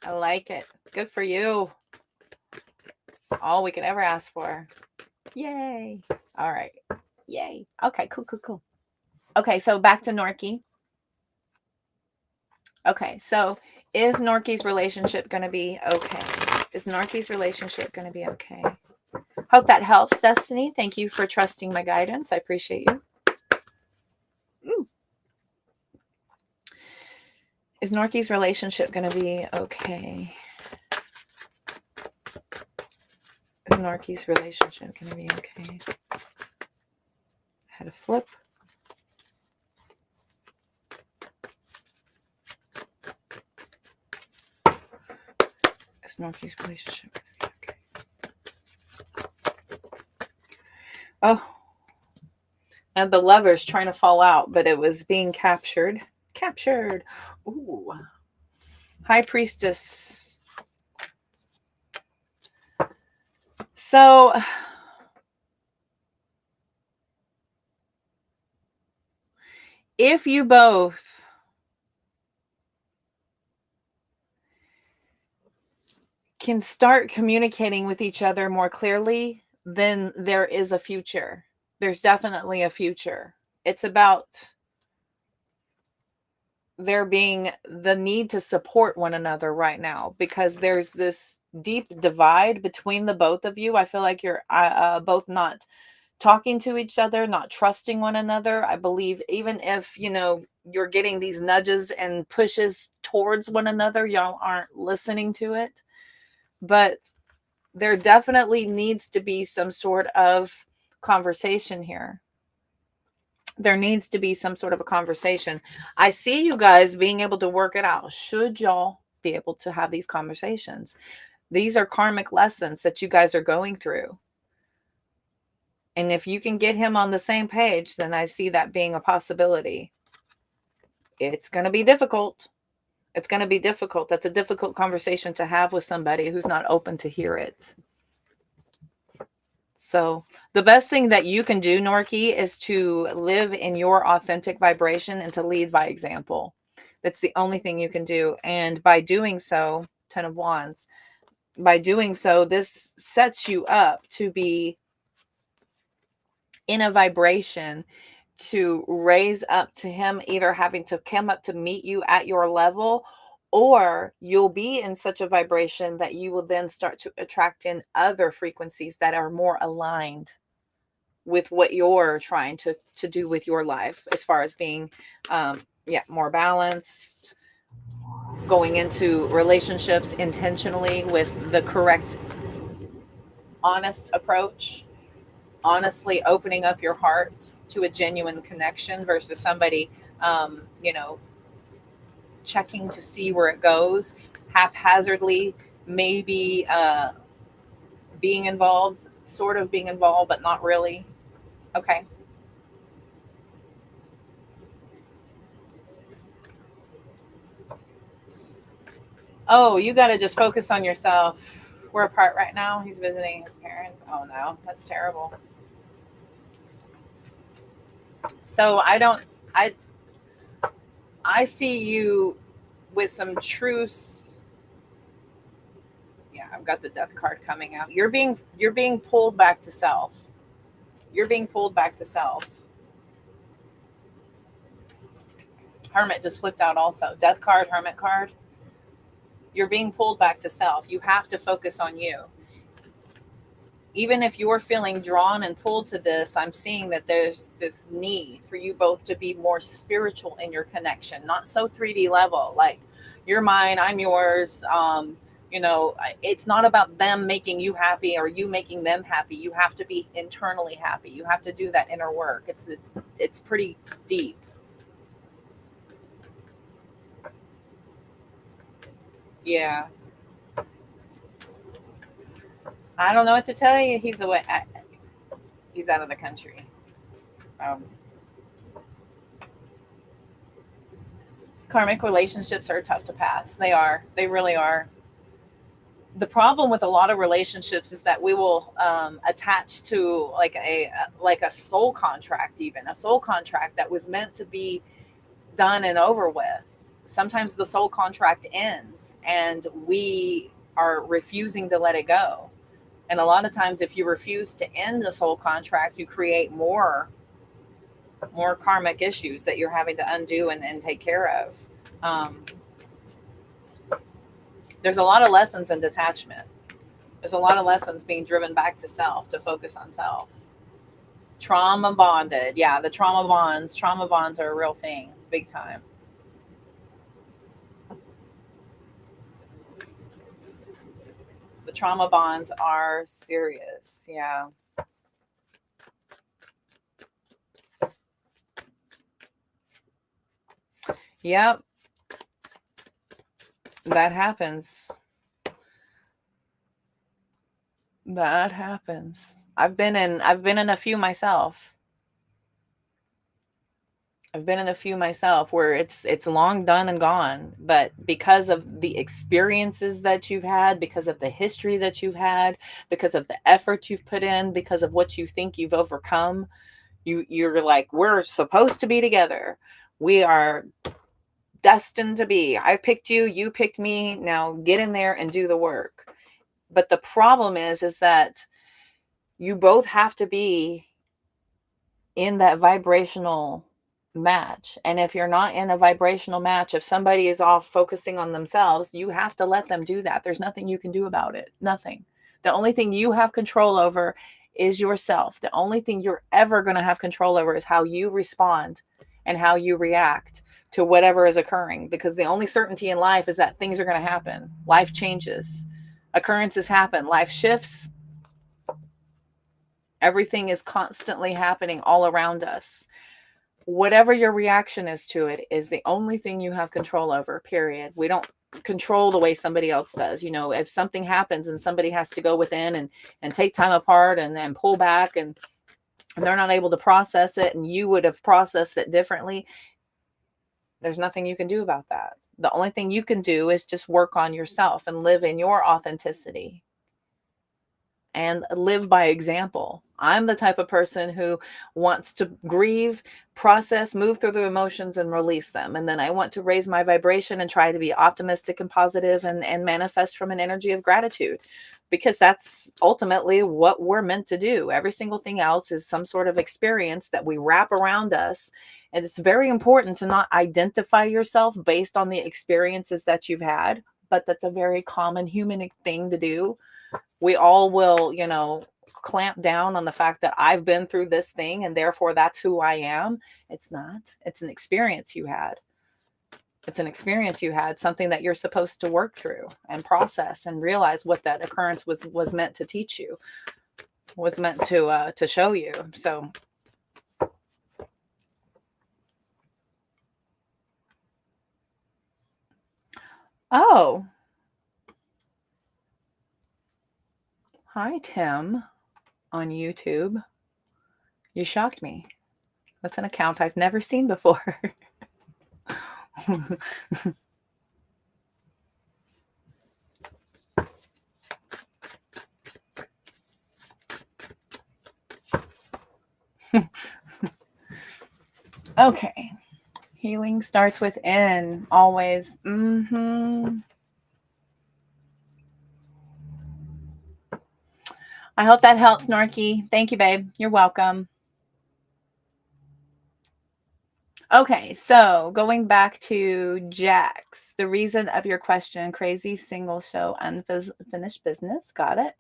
I like it. Good for you. It's all we can ever ask for. Yay. All right. Yay. Okay, cool. Okay, so back to Norky. Okay, so is Norky's relationship going to be okay? Is Norky's relationship going to be okay? Hope that helps, Destiny. Thank you for trusting my guidance. I appreciate you. Ooh. Is Norky's relationship going to be okay? Is Norky's relationship going to be okay? I had a flip. Is Norky's relationship going to be okay? Oh. And the lever's trying to fall out, but it was being captured. Captured. Ooh. High Priestess. So if you both can start communicating with each other more clearly, then there is a future. There's definitely a future. It's about there being the need to support one another right now, because there's this deep divide between the both of you. I feel like you're both not talking to each other, not trusting one another. I believe even if, you're getting these nudges and pushes towards one another, y'all aren't listening to it. But there definitely needs to be some sort of conversation here. There needs to be some sort of a conversation. I see you guys being able to work it out. Should y'all be able to have these conversations? These are karmic lessons that you guys are going through. And if you can get him on the same page, then I see that being a possibility. It's going to be difficult. It's going to be difficult. That's a difficult conversation to have with somebody who's not open to hear it. So the best thing that you can do, Norky, is to live in your authentic vibration and to lead by example. That's the only thing you can do. And by doing so, 10 of Wands, by doing so, this sets you up to be in a vibration to raise up to him, either having to come up to meet you at your level, or you'll be in such a vibration that you will then start to attract in other frequencies that are more aligned with what you're trying to do with your life, as far as being more balanced, going into relationships intentionally with the correct, honest approach, honestly opening up your heart to a genuine connection versus somebody checking to see where it goes, haphazardly, maybe being involved, sort of being involved, but not really. Okay. Oh, you got to just focus on yourself. We're apart right now. He's visiting his parents. Oh no, that's terrible. So I see you with some truce. Yeah, I've got the death card coming out. You're being pulled back to self. You're being pulled back to self. Hermit just flipped out also. Death card, Hermit card. You're being pulled back to self. You have to focus on you. Even if you're feeling drawn and pulled to this, I'm seeing that there's this need for you both to be more spiritual in your connection, not so 3D level, like you're mine, I'm yours. It's not about them making you happy or you making them happy. You have to be internally happy. You have to do that inner work. It's pretty deep. Yeah. I don't know what to tell you. He's away. He's out of the country. Um, Karmic relationships are tough to pass. They are. They really are. The problem with a lot of relationships is that we will attach to like a soul contract, even a soul contract that was meant to be done and over with. Sometimes the soul contract ends and we are refusing to let it go. And a lot of times, if you refuse to end the soul contract, you create more karmic issues that you're having to undo and take care of. There's a lot of lessons in detachment. There's a lot of lessons being driven back to self, to focus on self. Trauma bonded. Yeah, the trauma bonds are a real thing, big time. The trauma bonds are serious. Yeah. Yep. That happens. That happens. I've been in a few myself. I've been in a few myself where it's long done and gone, but because of the experiences that you've had, because of the history that you've had, because of the effort you've put in, because of what you think you've overcome, you're like, we're supposed to be together. We are destined to be. I picked you, you picked me. Now get in there and do the work. But the problem is that you both have to be in that vibrational match. And if you're not in a vibrational match, if somebody is off focusing on themselves, you have to let them do that. There's nothing you can do about it. Nothing. The only thing you have control over is yourself. The only thing you're ever going to have control over is how you respond and how you react to whatever is occurring. Because the only certainty in life is that things are going to happen. Life changes. Occurrences happen. Life shifts. Everything is constantly happening all around us. Whatever your reaction is to it is the only thing you have control over, period. We don't control the way somebody else does. You know, if something happens and somebody has to go within and take time apart and then pull back and they're not able to process it and you would have processed it differently, there's nothing you can do about that. The only thing you can do is just work on yourself and live in your authenticity and live by example. I'm the type of person who wants to grieve, process, move through the emotions and release them. And then I want to raise my vibration and try to be optimistic and positive and manifest from an energy of gratitude, because that's ultimately what we're meant to do. Every single thing else is some sort of experience that we wrap around us. And it's very important to not identify yourself based on the experiences that you've had, but that's a very common human thing to do. We all will, clamp down on the fact that I've been through this thing and therefore that's who I am. It's not. It's an experience you had. It's an experience you had, something that you're supposed to work through and process and realize what that occurrence was meant to teach you, was meant to show you. So oh, hi Tim on YouTube. You shocked me. That's an account I've never seen before. Okay. Healing starts within, always. I hope that helps, Norky. Thank you, babe. You're welcome. Okay, so going back to Jax, the reason of your question, crazy single show, unfinished business. Got it.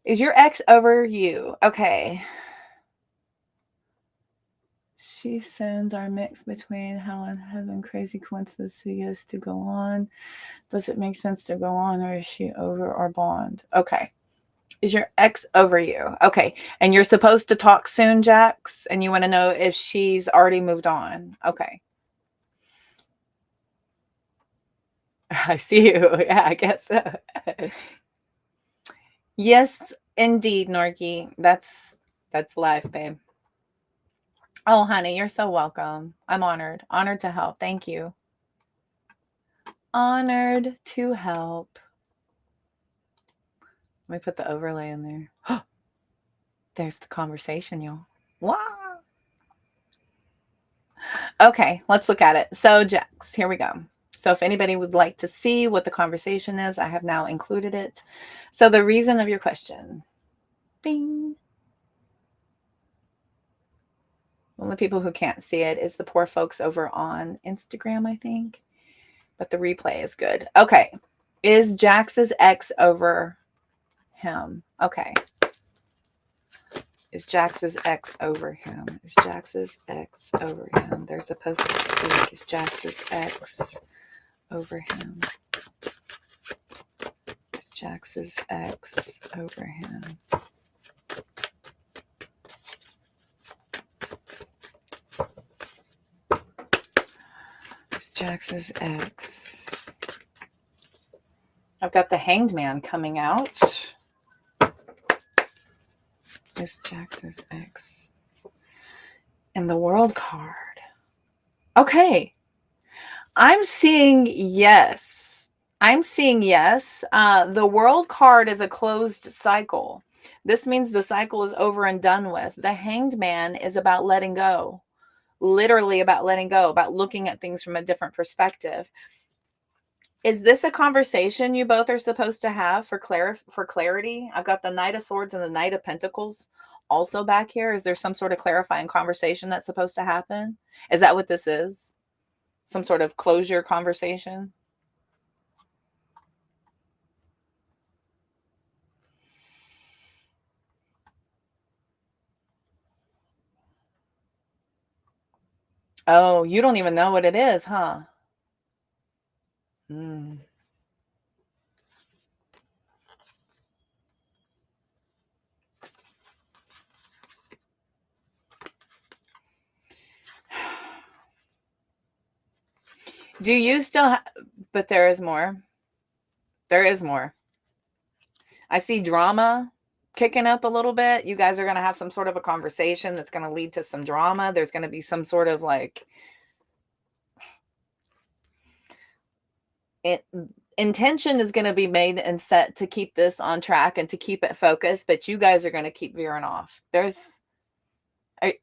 Is your ex over you? Okay. She sends our mix between hell and heaven. Crazy coincidence is to go on. Does it make sense to go on, or is she over our bond? Okay. Is your ex over you? Okay. And you're supposed to talk soon, Jax, and you want to know if she's already moved on. Okay. I see you. Yeah, I guess so. Yes, indeed, Norky. That's life, babe. Oh, honey, you're so welcome. I'm honored. Honored to help. Thank you. Honored to help. Let me put the overlay in there. There's the conversation, y'all. Wow. Okay, let's look at it. So, Jax, here we go. So if anybody would like to see what the conversation is, I have now included it. So the reason of your question. Bing. Only people who can't see it is the poor folks over on Instagram, I think. But the replay is good. Okay. Is Jax's ex over him? Okay. Is Jax's ex over him? Is Jax's ex over him? They're supposed to speak. Is Jax's ex over him? Is Jax's ex over him? Is Jax's ex? I've got the Hanged Man coming out. Is Jax's ex? And the World card. Okay. I'm seeing yes. The World card is a closed cycle. This means the cycle is over and done with. The Hanged Man is about letting go. Literally about letting go, about looking at things from a different perspective. Is this a conversation you both are supposed to have for clarity? I've got the Knight of Swords and the Knight of Pentacles also back here. Is there some sort of clarifying conversation that's supposed to happen? Is that what this is? Some sort of closure conversation? Oh, you don't even know what it is, huh? Mm. Do you still but there is more. There is more. I see drama kicking up a little bit. You guys are going to have some sort of a conversation that's going to lead to some drama. There's going to be some sort of like intention is going to be made and set to keep this on track and to keep it focused, but you guys are going to keep veering off.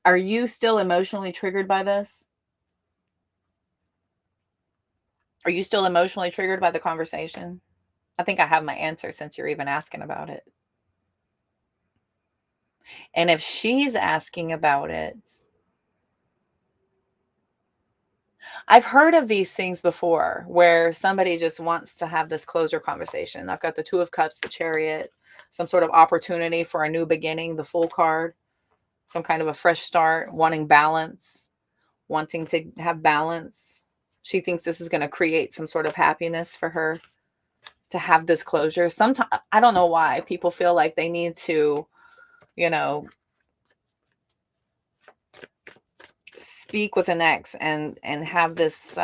Are you still emotionally triggered by this? Are you still emotionally triggered by the conversation? I think I have my answer since you're even asking about it. And if she's asking about it, I've heard of these things before where somebody just wants to have this closure conversation. I've got the Two of Cups, the Chariot, some sort of opportunity for a new beginning, the Fool card, some kind of a fresh start, wanting balance, wanting to have balance. She thinks this is going to create some sort of happiness for her to have this closure. Sometimes, I don't know why people feel like they need to, you know, speak with an ex and have this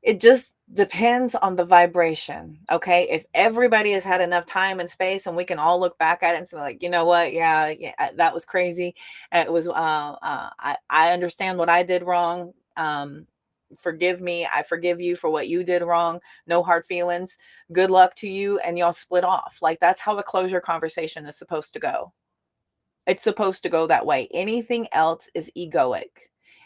it just depends on the vibration. Okay, if everybody has had enough time and space and we can all look back at it and say like, you know what, yeah, that was crazy. It was I understand what I did wrong. Forgive me, I forgive you for what you did wrong. No hard feelings, good luck to you, and y'all split off. Like that's how a closure conversation is supposed to go. It's supposed to go that way. Anything else is egoic.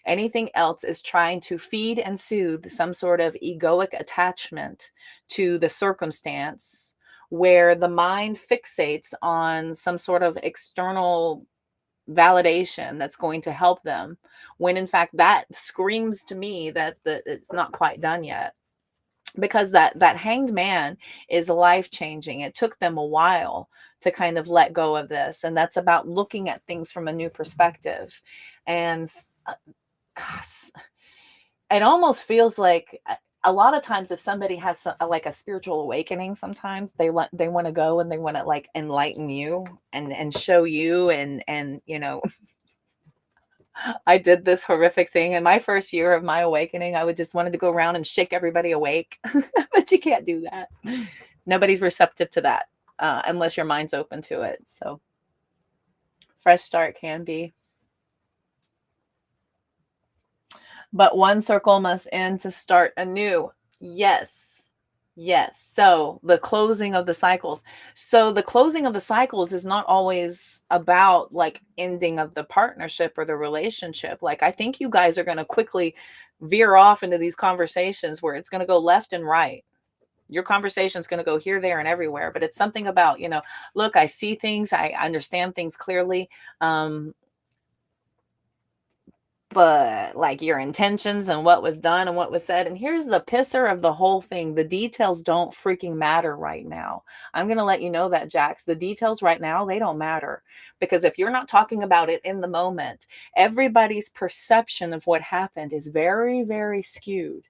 Anything else is trying to feed and soothe some sort of egoic attachment to the circumstance where the mind fixates on some sort of external validation that's going to help them, when in fact that screams to me that it's not quite done yet, because that hanged man is life changing. It took them a while to kind of let go of this, and that's about looking at things from a new perspective. And gosh, it almost feels like a lot of times if somebody has like a spiritual awakening, sometimes they want to go and they want to like enlighten you and show you and you know, I did this horrific thing in my first year of my awakening. I would just wanted to go around and shake everybody awake, but you can't do that. Nobody's receptive to that unless your mind's open to it. So, fresh start can be. But one circle must end to start anew. Yes. Yes. So the closing of the cycles. So the closing of the cycles is not always about like ending of the partnership or the relationship. Like I think you guys are going to quickly veer off into these conversations where it's going to go left and right. Your conversation is going to go here, there, and everywhere. But it's something about, you know, look, I see things, I understand things clearly. But like your intentions and what was done and what was said. And here's the pisser of the whole thing: the details don't freaking matter right now. I'm going to let you know that, Jax. The details right now, they don't matter, because if you're not talking about it in the moment, everybody's perception of what happened is very, very skewed.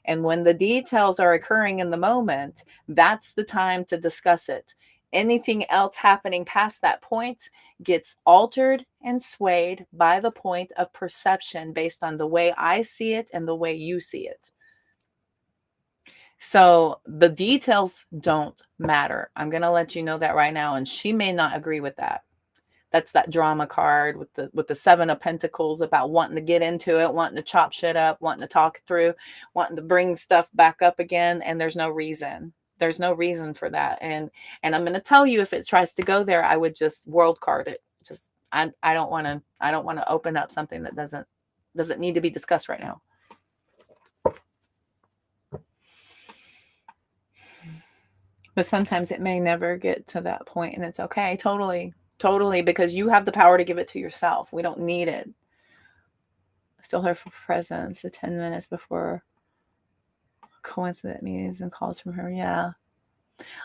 And when the details are occurring in the moment, that's the time to discuss it. Anything else happening past that point gets altered and swayed by the point of perception based on the way I see it and the way you see it. So the details don't matter. I'm going to let you know that right now. And she may not agree with that. That's that drama card with the Seven of Pentacles, about wanting to get into it, wanting to chop shit up, wanting to talk through, wanting to bring stuff back up again. And there's no reason. There's no reason for that. And I'm going to tell you, if it tries to go there, I would just world card it. Just I don't want to open up something that doesn't need to be discussed right now. But sometimes it may never get to that point, and it's okay. Totally, totally, because you have the power to give it to yourself. We don't need it. Still her presence the 10 minutes before coincident meetings and calls from her. Yeah.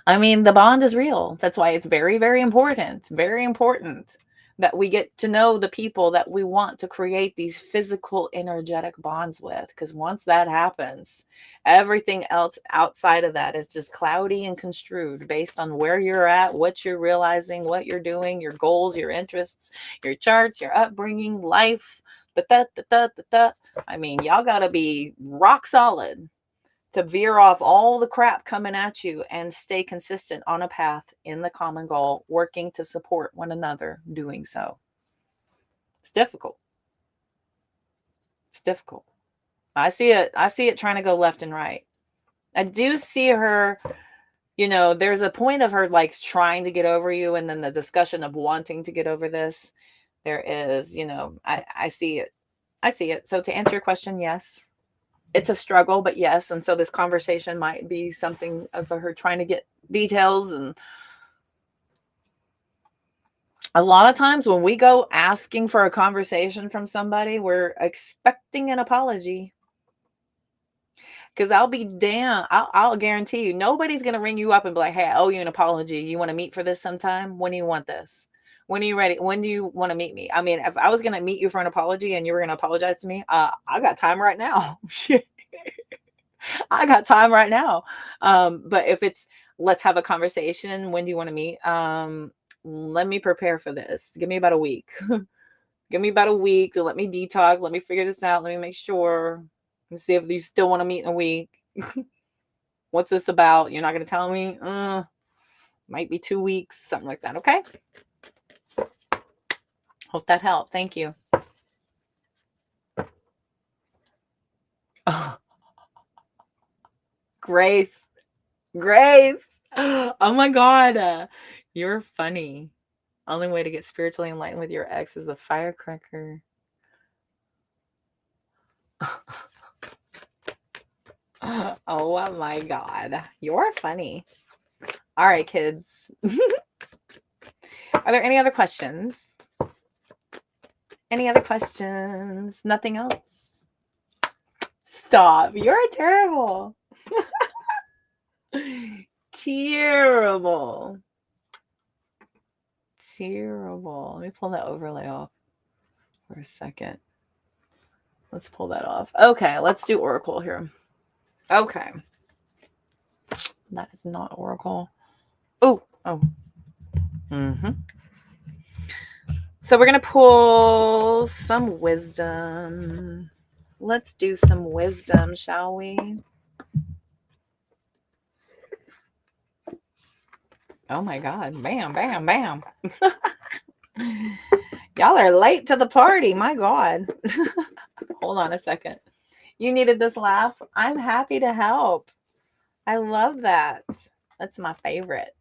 I mean, the bond is real. That's why it's very, very important that we get to know the people that we want to create these physical, energetic bonds with. Because once that happens, everything else outside of that is just cloudy and construed based on where you're at, what you're realizing, what you're doing, your goals, your interests, your charts, your upbringing, life. I mean, y'all got to be rock solid to veer off all the crap coming at you and stay consistent on a path in the common goal, working to support one another doing so. It's difficult. It's difficult. I see it trying to go left and right. I do see her, there's a point of her like trying to get over you, and then the discussion of wanting to get over this. There is, I see it. I see it. So to answer your question, yes. It's a struggle, but yes. And so this conversation might be something of her trying to get details. And a lot of times when we go asking for a conversation from somebody, we're expecting an apology. Because I'll be damn, I'll guarantee you, nobody's going to ring you up and be like, hey, I owe you an apology. You want to meet for this sometime? When do you want this? When are you ready? When do you want to meet me? I mean, if I was going to meet you for an apology and you were going to apologize to me, I got time right now. I got time right now. But if it's, let's have a conversation. When do you want to meet? Let me prepare for this. Give me about a week. Give me about a week to let me detox. Let me figure this out. Let me make sure. Let me see if you still want to meet in a week. What's this about? You're not going to tell me? Might be 2 weeks, something like that. Okay. Hope that helped. Thank you. Oh. Grace. Oh my God. You're funny. Only way to get spiritually enlightened with your ex is a firecracker. Oh my God. You're funny. All right, kids. Are there any other questions? Any other questions? Nothing else? Stop. You're terrible. Terrible. Let me pull that overlay off for a second. Let's pull that off. Okay, let's do Oracle here. Okay. That is not Oracle. Oh. Mm-hmm. So we're going to pull some wisdom. Let's do some wisdom, shall we? Oh my God. Bam, bam, bam. Y'all are late to the party. My God. Hold on a second. You needed this laugh? I'm happy to help. I love that. That's my favorite.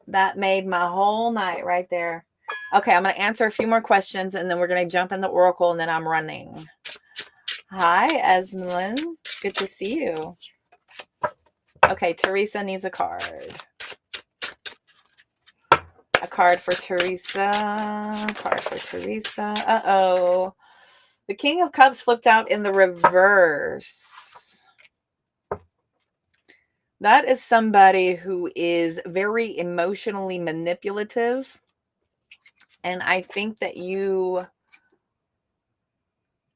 That made my whole night right there. Okay, I'm going to answer a few more questions and then we're going to jump in the Oracle and then I'm running. Hi, Esmelin. Good to see you. Okay, Teresa needs a card. A card for Teresa. Uh-oh. The King of Cups flipped out in the reverse. That is somebody who is very emotionally manipulative. And I think that you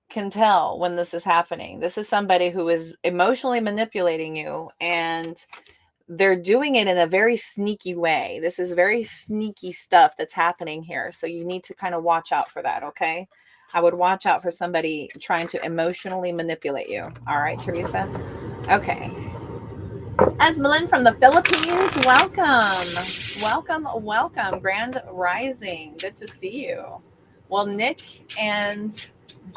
can tell when this is happening. This is somebody who is emotionally manipulating you, and they're doing it in a very sneaky way. This is very sneaky stuff that's happening here. So you need to kind of watch out for that, okay? I would watch out for somebody trying to emotionally manipulate you. All right, Teresa? Okay. Esmelin from the Philippines, welcome. Grand Rising. Good to see you. Will Nick and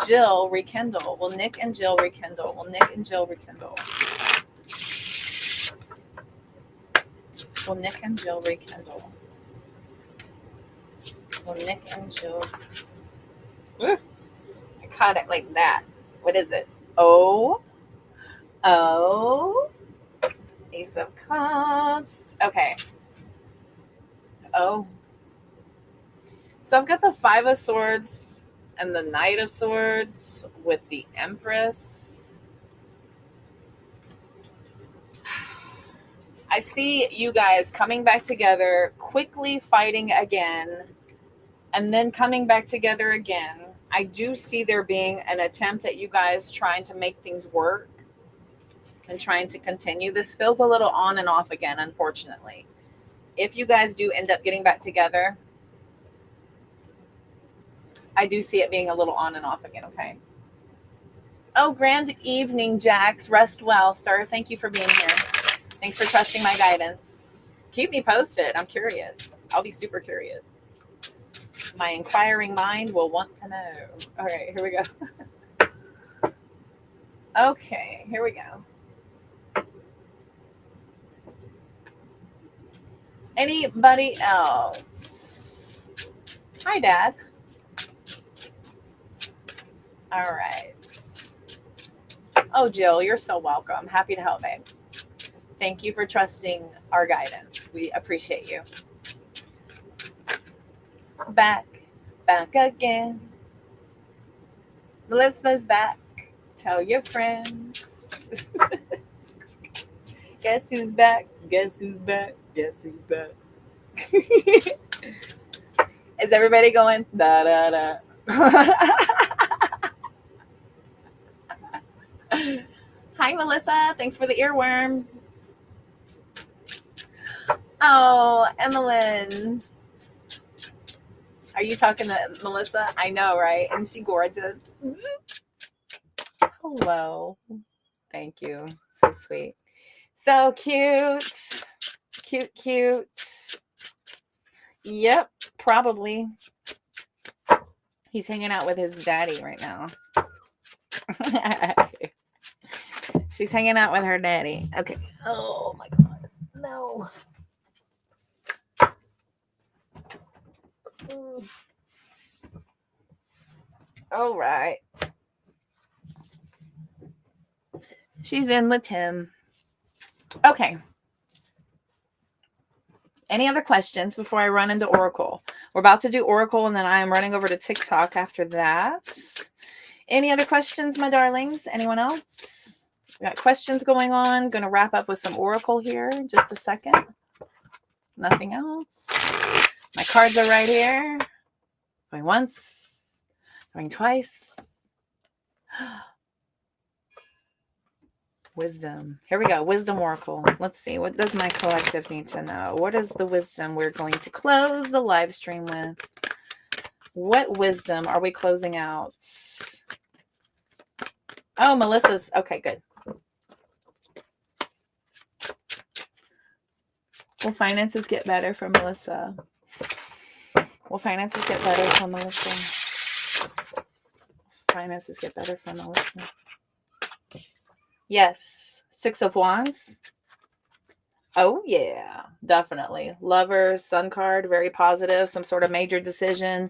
Jill rekindle? Will Nick and Jill rekindle? Will Nick and Jill rekindle? Will Nick and Jill rekindle? Will Nick and Jill? I caught it like that. What is it? Oh. Ace of Cups. Okay. Oh. So I've got the Five of Swords and the Knight of Swords with the Empress. I see you guys coming back together, quickly fighting again, and then coming back together again. I do see there being an attempt at you guys trying to make things work and trying to continue. This feels a little on and off again, unfortunately. If you guys do end up getting back together, I do see it being a little on and off again, okay? Oh, grand evening, Jax. Rest well, sir. Thank you for being here. Thanks for trusting my guidance. Keep me posted. I'm curious. I'll be super curious. My inquiring mind will want to know. All right, here we go. Okay, here we go. Anybody else? Hi, Dad. All right. Oh, Jill, you're so welcome. Happy to help, babe. Thank you for trusting our guidance. We appreciate you. Back again. Melissa's back. Tell your friends. Guess who's back? Guess who's back? Guess who's back? Is everybody going da da da? Hi, Melissa. Thanks for the earworm. Oh, Emmeline. Are you talking to Melissa? I know, right? And she gorgeous. Hello. Thank you. So sweet. So cute. Cute. Yep, probably. He's hanging out with his daddy right now. She's hanging out with her daddy. Okay. Oh my God. No. All right. She's in with him. Okay. Any other questions before I run into Oracle? We're about to do Oracle, and then I am running over to TikTok after that. Any other questions, my darlings? Anyone else? We got questions going on. Going to wrap up with some Oracle here in just a second. Nothing else. My cards are right here. Going once. Going twice. Wisdom. Here we go. Wisdom Oracle. Let's see. What does my collective need to know? What is the wisdom we're going to close the live stream with? What wisdom are we closing out? Oh, Melissa's. Okay, good. Will finances get better for Melissa? Will finances get better for Melissa? Finances get better for Melissa. Yes. 6 of Wands. Oh, yeah, definitely. Lover, Sun card, very positive. Some sort of major decision.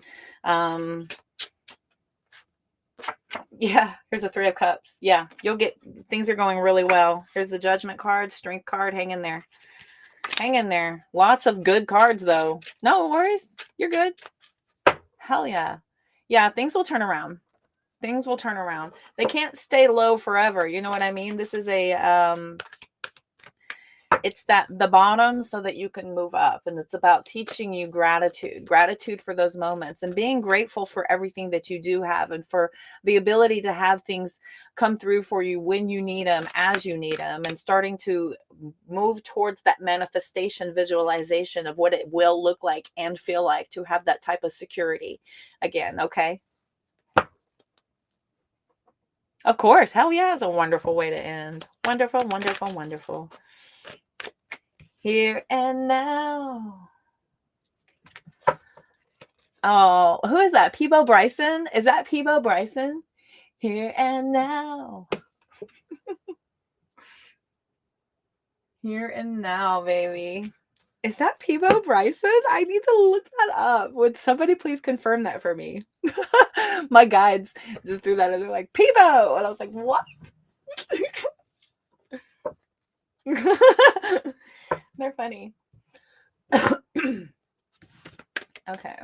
Yeah, here's the 3 of Cups. Yeah, you'll get, things are going really well. Here's the Judgment card, Strength card. Hang in there. Hang in there. Lots of good cards, though. No worries. You're good. Hell yeah. Yeah, things will turn around. Things will turn around. They can't stay low forever. You know what I mean? This is a, it's that the bottom so that you can move up. And it's about teaching you gratitude for those moments and being grateful for everything that you do have and for the ability to have things come through for you when you need them, as you need them, and starting to move towards that manifestation visualization of what it will look like and feel like to have that type of security again. Okay. Of course. Hell yeah, is a wonderful way to end. Wonderful, wonderful, wonderful. Here and now. Oh, who is that? Peebo Bryson? Is that Peebo Bryson? Here and now. Here and now, baby. Is that Peebo Bryson? I need to look that up. Would somebody please confirm that for me? My guides just threw that in. They're like, Peebo! And I was like, what? They're funny. Okay.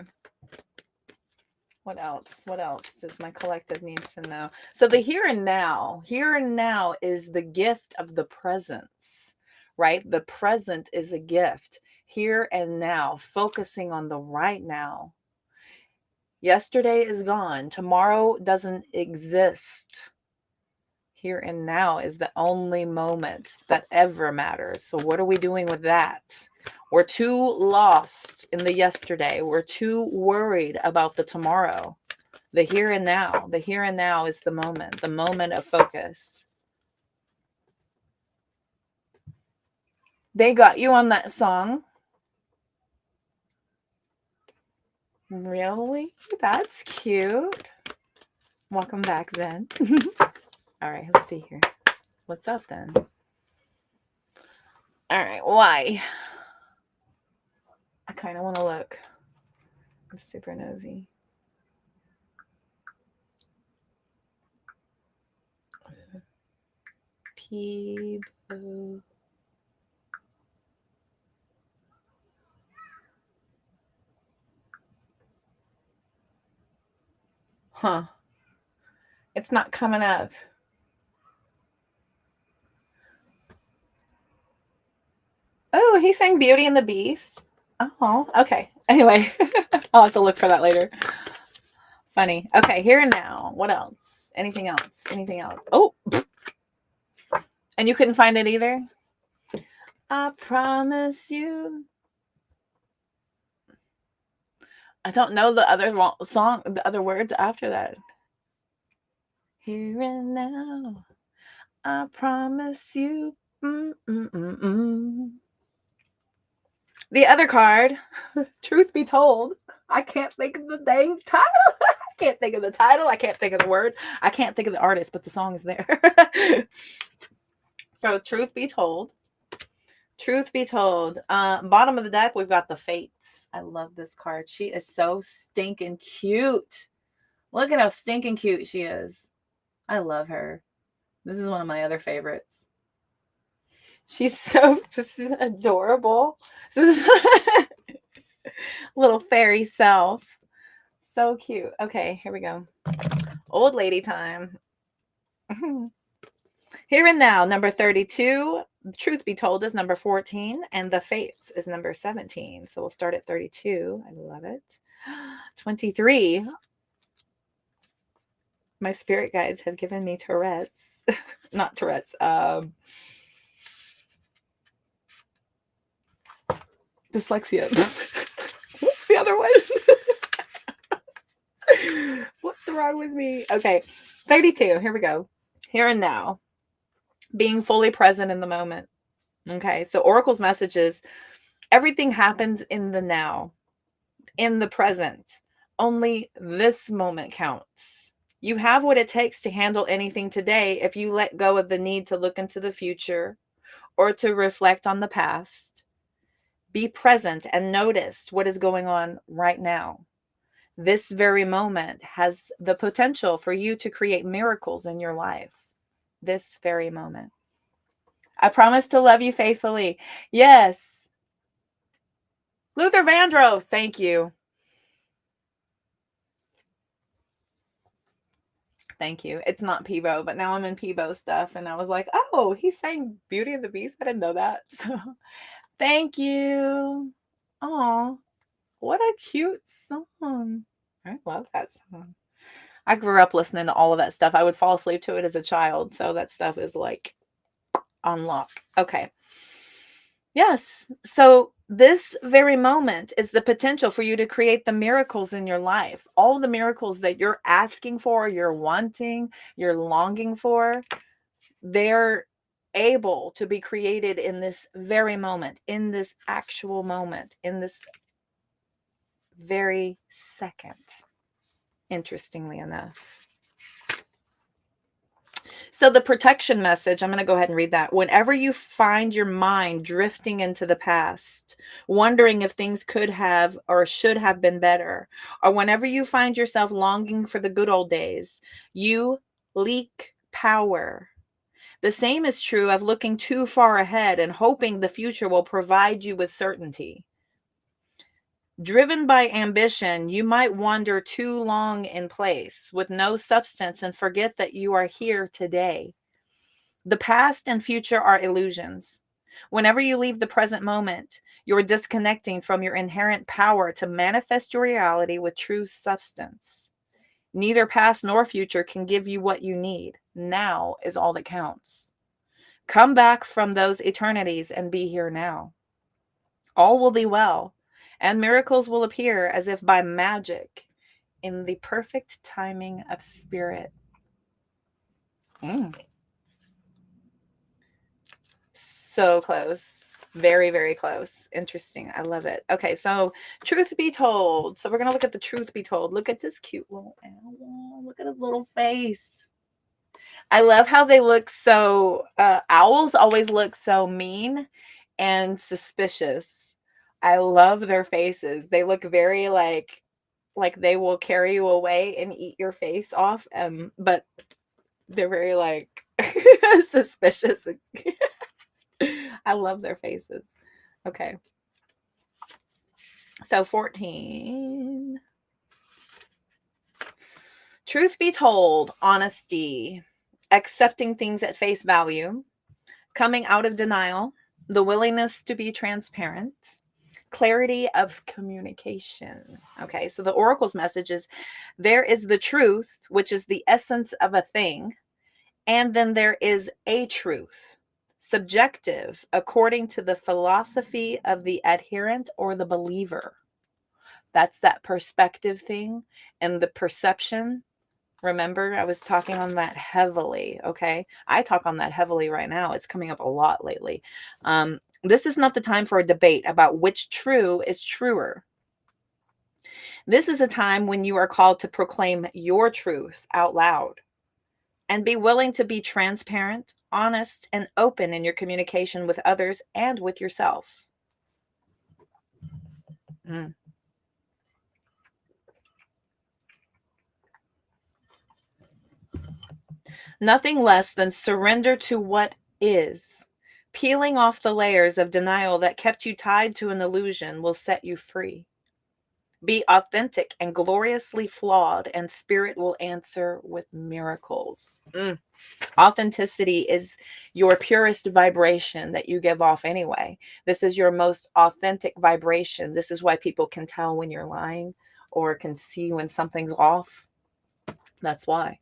What else? What else does my collective needs to know? So the here and now is the gift of the presence, right? The present is a gift. Here and now, focusing on the right now. Yesterday is gone. Tomorrow doesn't exist. Here and now is the only moment that ever matters. So what are we doing with that? We're too lost in the yesterday. We're too worried about the tomorrow. The here and now is the moment of focus. They got you on that song. Really? That's cute. Welcome back, Zen. All right, let's see here. What's up then? All right, why? I kind of want to look. I'm super nosy. Peebo. Huh. It's not coming up. Oh, he sang Beauty and the Beast. Oh, okay. Anyway, I'll have to look for that later. Funny. Okay, here and now. What else? Anything else? Anything else? Oh. And you couldn't find it either? I promise you. I don't know the other song, the other words after that. Here and now. I promise you. The other card, truth be told, I can't think of the dang title. I can't think of the title. I can't think of the words. I can't think of the artist, but the song is there. So truth be told, bottom of the deck, we've got the Fates. I love this card. She is so stinking cute. Look at how stinking cute she is. I love her. This is one of my other favorites. She's so adorable. Little fairy self. So cute. Okay, here we go. Old lady time. Here and now, number 32. Truth be told is number 14. And the Fates is number 17. So we'll start at 32. I love it. 23. My spirit guides have given me Tourette's. Not Tourette's. Dyslexia. What's the other one? What's wrong with me? Okay. 32. Here we go. Here and now. Being fully present in the moment. Okay. So Oracle's message is everything happens in the now, in the present. Only this moment counts. You have what it takes to handle anything today if you let go of the need to look into the future or to reflect on the past. Be present and notice what is going on right now. This very moment has the potential for you to create miracles in your life. This very moment. I promise to love you faithfully. Yes. Luther Vandross, thank you. Thank you. It's not Peebo, but now I'm in Peebo stuff. And I was like, oh, he's saying Beauty and the Beast. I didn't know that. So thank you. Oh, what a cute song. I love that song. I grew up listening to all of that stuff. I would fall asleep to it as a child. So that stuff is like on lock. Okay. Yes. So this very moment is the potential for you to create the miracles in your life. All the miracles that you're asking for, you're wanting, you're longing for, they're able to be created in this very moment, in this actual moment, in this very second, interestingly enough. So the protection message, I'm going to go ahead and read that. Whenever you find your mind drifting into the past, wondering if things could have or should have been better, or whenever you find yourself longing for the good old days, you leak power. The same is true of looking too far ahead and hoping the future will provide you with certainty. Driven by ambition, you might wander too long in place with no substance and forget that you are here today. The past and future are illusions. Whenever you leave the present moment, you're disconnecting from your inherent power to manifest your reality with true substance. Neither past nor future can give you what you need. Now is all that counts. Come back from those eternities and be here now. All will be well, and miracles will appear as if by magic in the perfect timing of spirit. So close. Very, very close. Interesting. I love it. Okay, so truth be told. So we're going to look at the truth be told. Look at this cute little owl. Look at his little face. I love how they look so, owls always look so mean and suspicious. I love their faces. They look very like they will carry you away and eat your face off. But they're very like suspicious. I love their faces. Okay. So 14. Truth be told, honesty, accepting things at face value, coming out of denial, the willingness to be transparent, clarity of communication. Okay, so the oracle's message is there is the truth, which is the essence of a thing, and then there is a truth, subjective, according to the philosophy of the adherent or the believer. That's that perspective thing and the perception. Remember, I was talking on that heavily. Okay. I talk on that heavily right now. It's coming up a lot lately. This is not the time for a debate about which true is truer. This is a time when you are called to proclaim your truth out loud and be willing to be transparent, honest, and open in your communication with others and with yourself. Nothing less than surrender to what is. Peeling off the layers of denial that kept you tied to an illusion will set you free. Be authentic and gloriously flawed, and spirit will answer with miracles. Authenticity is your purest vibration that you give off anyway. This is your most authentic vibration. This is why people can tell when you're lying or can see when something's off. That's why.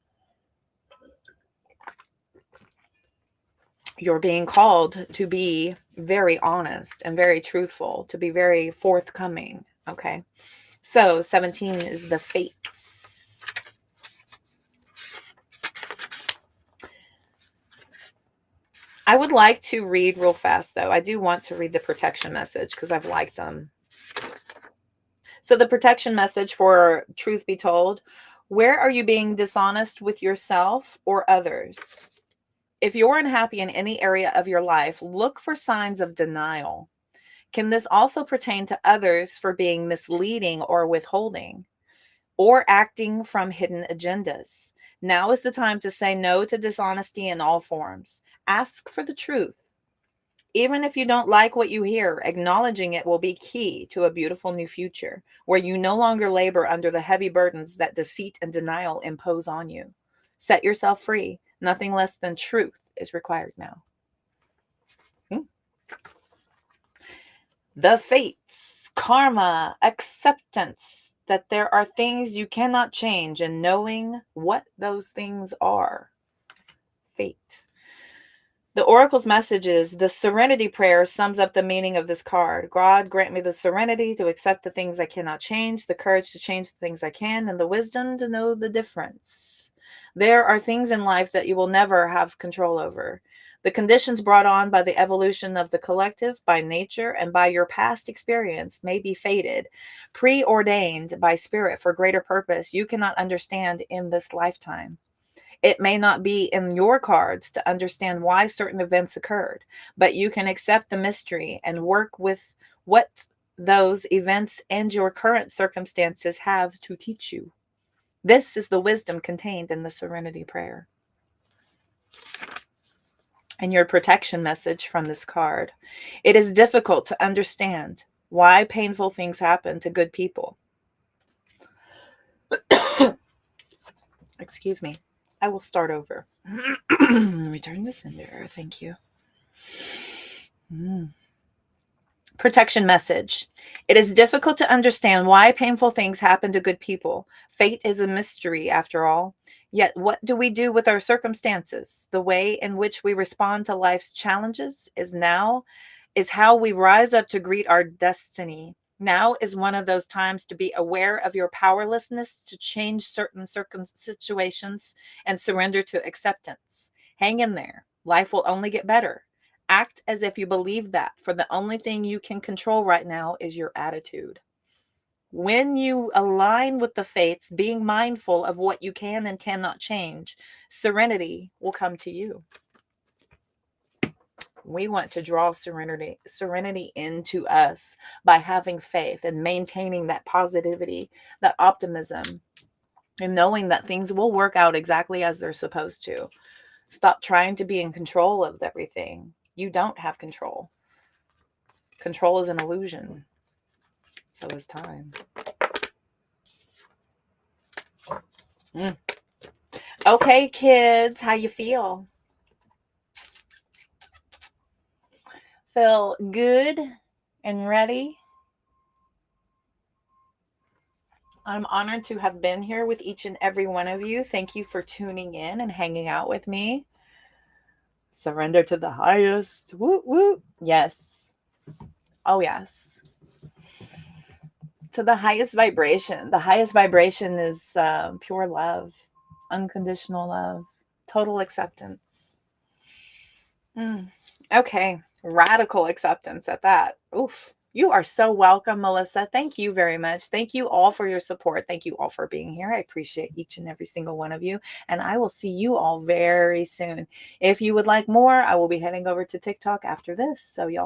You're being called to be very honest and very truthful, to be very forthcoming. Okay. So 17 is the fates. I would like to read real fast, though. I do want to read the protection message because I've liked them. So the protection message for truth be told, where are you being dishonest with yourself or others? If you're unhappy in any area of your life, look for signs of denial. Can this also pertain to others for being misleading or withholding or acting from hidden agendas? Now is the time to say no to dishonesty in all forms. Ask for the truth. Even if you don't like what you hear, acknowledging it will be key to a beautiful new future where you no longer labor under the heavy burdens that deceit and denial impose on you. Set yourself free. Nothing less than truth is required now. The fates, karma, acceptance that there are things you cannot change and knowing what those things are. Fate. The oracle's message is the serenity prayer sums up the meaning of this card. God, grant me the serenity to accept the things I cannot change, the courage to change the things I can, and the wisdom to know the difference. There are things in life that you will never have control over. The conditions brought on by the evolution of the collective, by nature, and by your past experience may be fated, preordained by spirit for greater purpose you cannot understand in this lifetime. It may not be in your cards to understand why certain events occurred, but you can accept the mystery and work with what those events and your current circumstances have to teach you. This is the wisdom contained in the Serenity Prayer. And your protection message from this card. It is difficult to understand why painful things happen to good people. Excuse me. I will start over. Return the sender. Thank you. Protection message. It is difficult to understand why painful things happen to good people. Fate is a mystery, after all. Yet, what do we do with our circumstances? The way in which we respond to life's challenges is how we rise up to greet our destiny. Now is one of those times to be aware of your powerlessness to change certain situations and surrender to acceptance. Hang in there. Life will only get better. Act as if you believe that, for the only thing you can control right now is your attitude. When you align with the fates, being mindful of what you can and cannot change, serenity will come to you. We want to draw serenity into us by having faith and maintaining that positivity, that optimism, and knowing that things will work out exactly as they're supposed to. Stop trying to be in control of everything. You don't have control. Control is an illusion. So is time. Okay, kids, how you feel? Feel good and ready? I'm honored to have been here with each and every one of you. Thank you for tuning in and hanging out with me. Surrender to the highest. Woo, woo. Yes. Oh, yes. To the highest vibration. The highest vibration is pure love, unconditional love, total acceptance. Okay. Radical acceptance at that. Oof. You are so welcome, Melissa. Thank you very much. Thank you all for your support. Thank you all for being here. I appreciate each and every single one of you. And I will see you all very soon. If you would like more, I will be heading over to TikTok after this. So y'all